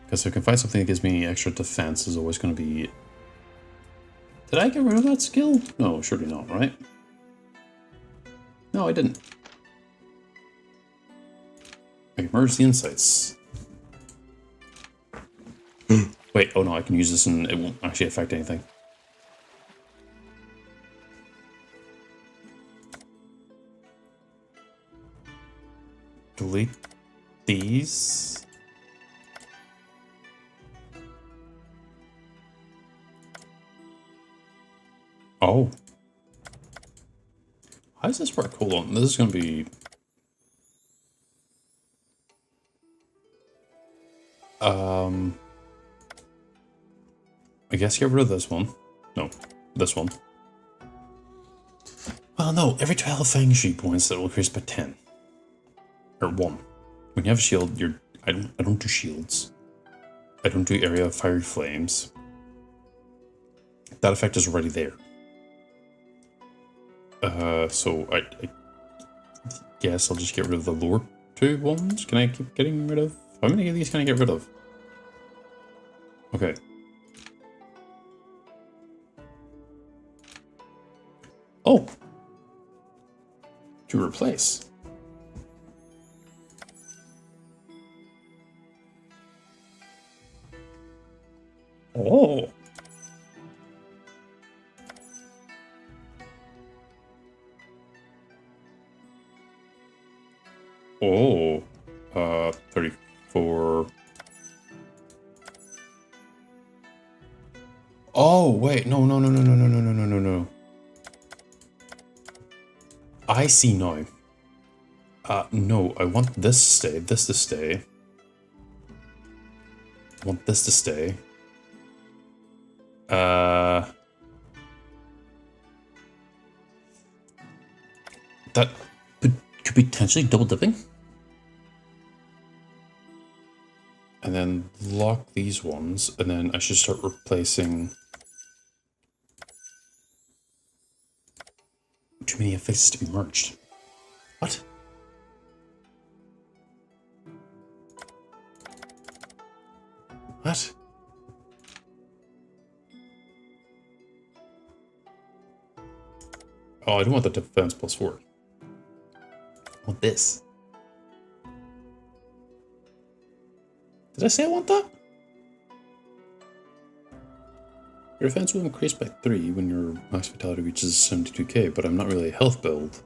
Because if I can find something that gives me extra defense, is always going to be. Did I get rid of that skill? No, surely not, right? No, I didn't. I can merge the insights. Wait, oh no, I can use this and it won't actually affect anything. Delete these. Oh. How does this work? Hold on, this is going to be... I guess get rid of this one. No, this one. Well, no, every 12 Fang Shi points that will increase by 10. Or 1. When you have a shield, you're... I don't do shields. I don't do area of fiery flames. That effect is already there. So I guess I'll just get rid of the lower 2 ones. Can I keep getting rid of... how many of these can I get rid of? Okay. Oh! To replace. Oh! Oh, 34. Oh, wait. No, no, no, no, no, no, no, no, no, no, no. I see now. No, I want this to stay, this to stay. I want this to stay. That could be potentially double dipping. And then lock these ones, and then I should start replacing... Too many affixes to be merged. What? What? Oh, I don't want the defense +4. I want this. Did I say I want that? Your defense will increase by 3 when your max vitality reaches 72k, but I'm not really a health build.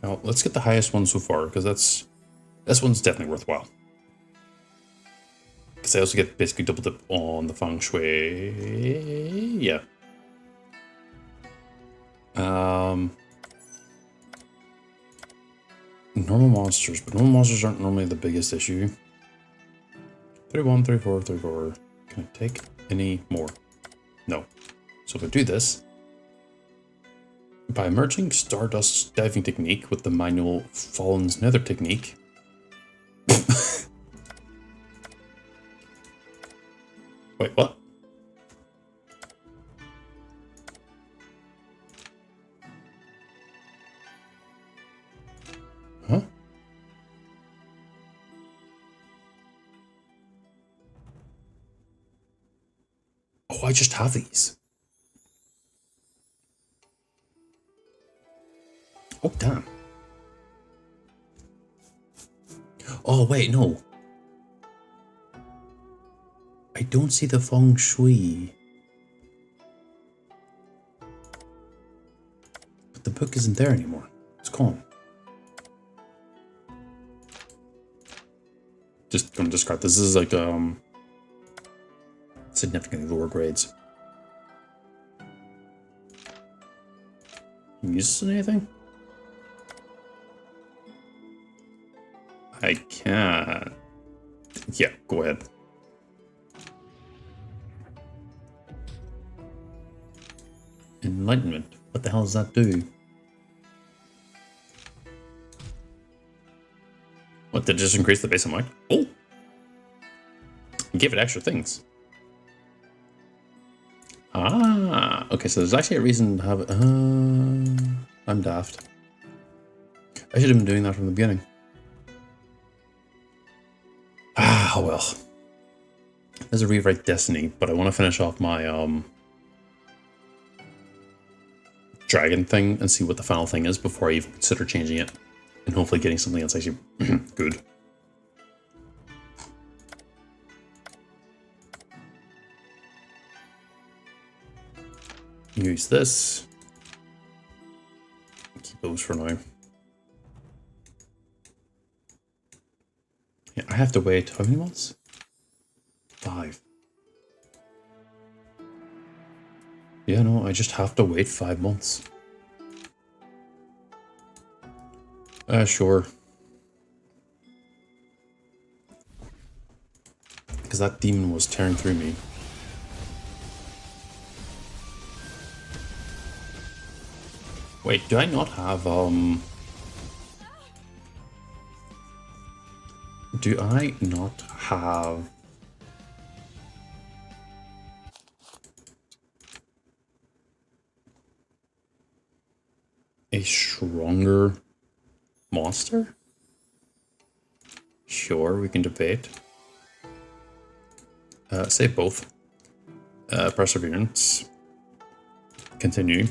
Now, let's get the highest one so far, because this one's definitely worthwhile. Because I also get basically double dip on the feng shui. Yeah. Normal monsters, but normal monsters aren't normally the biggest issue. 31, 34, 34. Can I take any more? No. So if I do this, by merging Stardust's diving technique with the manual Fallen's nether technique, wait, what? Huh? Oh, I just have these. Oh, damn. Oh, wait, no. I don't see the feng shui. But the book isn't there anymore. It's gone. Just gonna discard this. This is like significantly lower grades. Can you use this in anything? I can't. Yeah, go ahead. Enlightenment. What the hell does that do? What, did it just increase the base of mine? Oh! Give it extra things. Ah, okay, so there's actually a reason to have it. I'm daft. I should have been doing that from the beginning. Ah, well. There's a rewrite destiny, but I want to finish off my dragon thing and see what the final thing is before I even consider changing it. And hopefully getting something that's actually good. Use this. Keep those for now. Yeah, I have to wait. How many months? 5. Yeah, no, I just have to wait 5 months. Sure. Because that demon was tearing through me. Wait, do I not have, do I not have... a stronger monster? Sure, we can debate. Say both. Perseverance. Continue.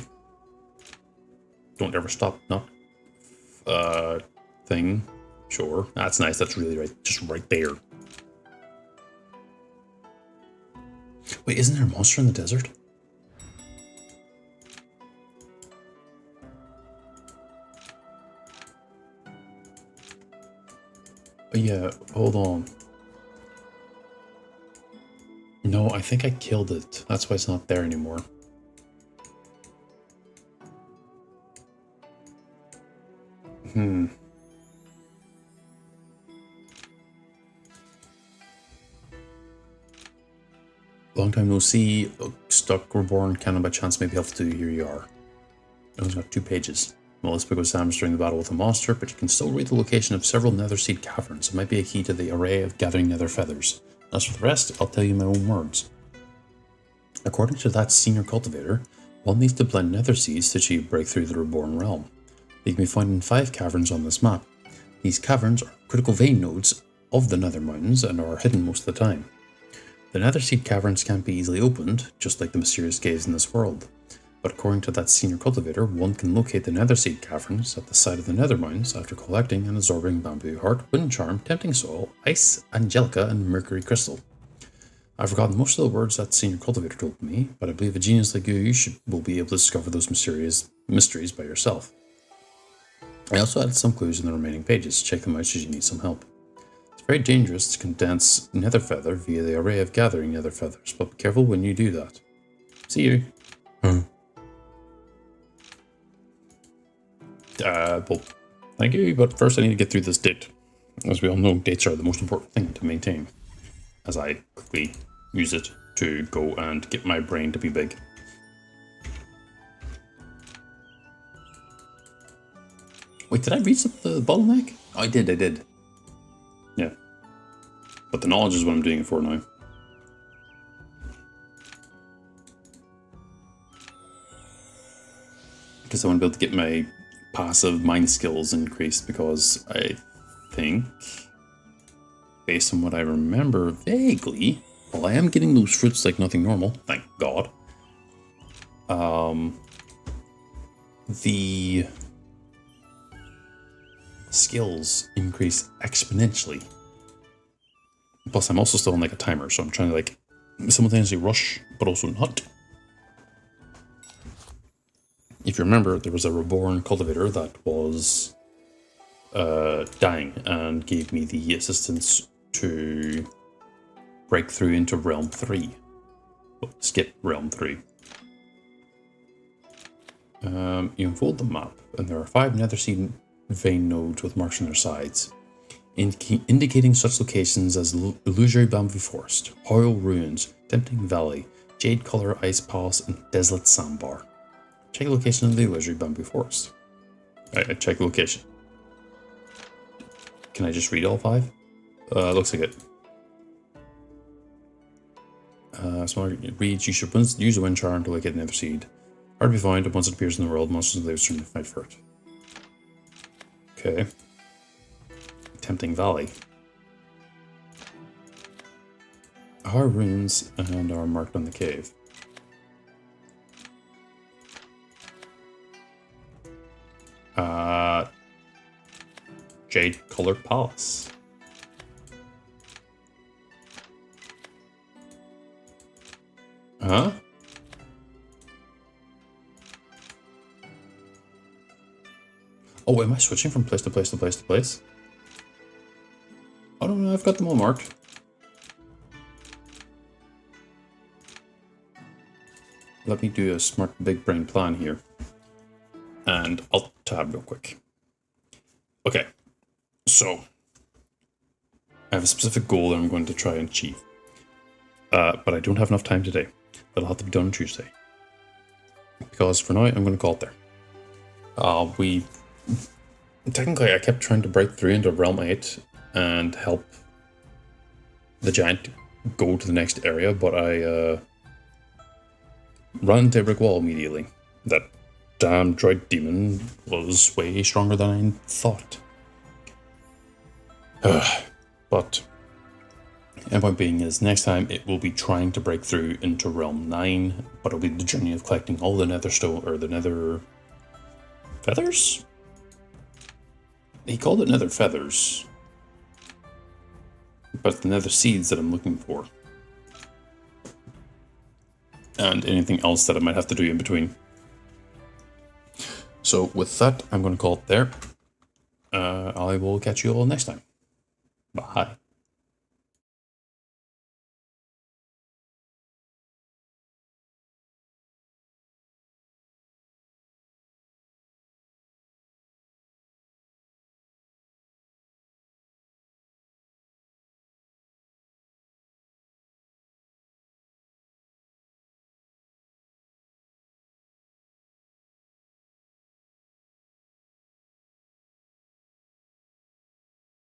Don't ever stop, not. Thing. Sure. That's nice, that's really right. Just right there. Wait, isn't there a monster in the desert? Yeah, hold on. No, I think I killed it. That's why it's not there anymore. Long time no see. Stuck, reborn, canon by chance, maybe help to here you are. It only got 2 pages. Well, this book was damaged during the battle with a monster, but you can still read the location of several nether seed caverns. It might be a key to the array of gathering nether feathers. As for the rest, I'll tell you in my own words. According to that senior cultivator, one needs to blend nether seeds to achieve breakthrough the reborn realm. They can be found in 5 caverns on this map. These caverns are critical vein nodes of the nether mountains and are hidden most of the time. The nether seed caverns can't be easily opened, just like the mysterious caves in this world. But according to that senior cultivator, one can locate the nether seed caverns at the side of the nether mountains after collecting and absorbing bamboo heart, wind charm, tempting soil, ice, angelica, and mercury crystal. I've forgotten most of the words that senior cultivator told me, but I believe a genius like you will be able to discover those mysteries by yourself. I also added some clues in the remaining pages. Check them out should you need some help. It's very dangerous to condense nether feather via the array of gathering nether feathers, but be careful when you do that. See you. Well, thank you, but first I need to get through this date. As we all know, dates are the most important thing to maintain, as I quickly use it to go and get my brain to be big. Wait, did I reach the bottleneck? Oh, I did. Yeah. But the knowledge is what I'm doing it for now. Because I want to be able to get my passive mind skills increased, because I think, based on what I remember vaguely, well, I am getting those fruits like nothing normal, thank God. The skills increase exponentially. Plus, I'm also still on like a timer, so I'm trying to like simultaneously rush, but also not. If you remember, there was a reborn cultivator that was dying and gave me the assistance to break through into Realm 3. Well, skip Realm 3. You unfold the map, and there are 5 nether seed vein nodes with marks on their sides, indicating such locations as Illusory Bamboo Forest, Hoyle Ruins, Tempting Valley, Jade Color Ice Palace, and Desolate Sandbar. Check the location of the Illusory Bamboo Forest. I check the location. Can I just read all 5? Looks like it. So it reads, you should use a wind charm to locate another seed. Hard to be found, and once it appears in the world, monsters and slaves turn to fight for it. Okay. Tempting Valley. Our runes and are marked on the cave. Jade Color Palace. Huh? Oh, am I switching from place to place to place to place? Oh no, I've got them all marked. Let me do a smart big brain plan here. And I'll tab real quick. Okay, so I have a specific goal that I'm going to try and achieve. But I don't have enough time today. That'll have to be done on Tuesday. Because for now, I'm going to call it there. Technically, I kept trying to break through into Realm 8 and help the giant go to the next area, but I ran into a brick wall immediately. That damn droid demon was way stronger than I thought. But the point being is, next time it will be trying to break through into Realm 9, but it'll be the journey of collecting all the nether stone, or the nether feathers? He called it nether feathers. But the nether seeds that I'm looking for. And anything else that I might have to do in between. So with that, I'm going to call it there. I will catch you all next time. Bye.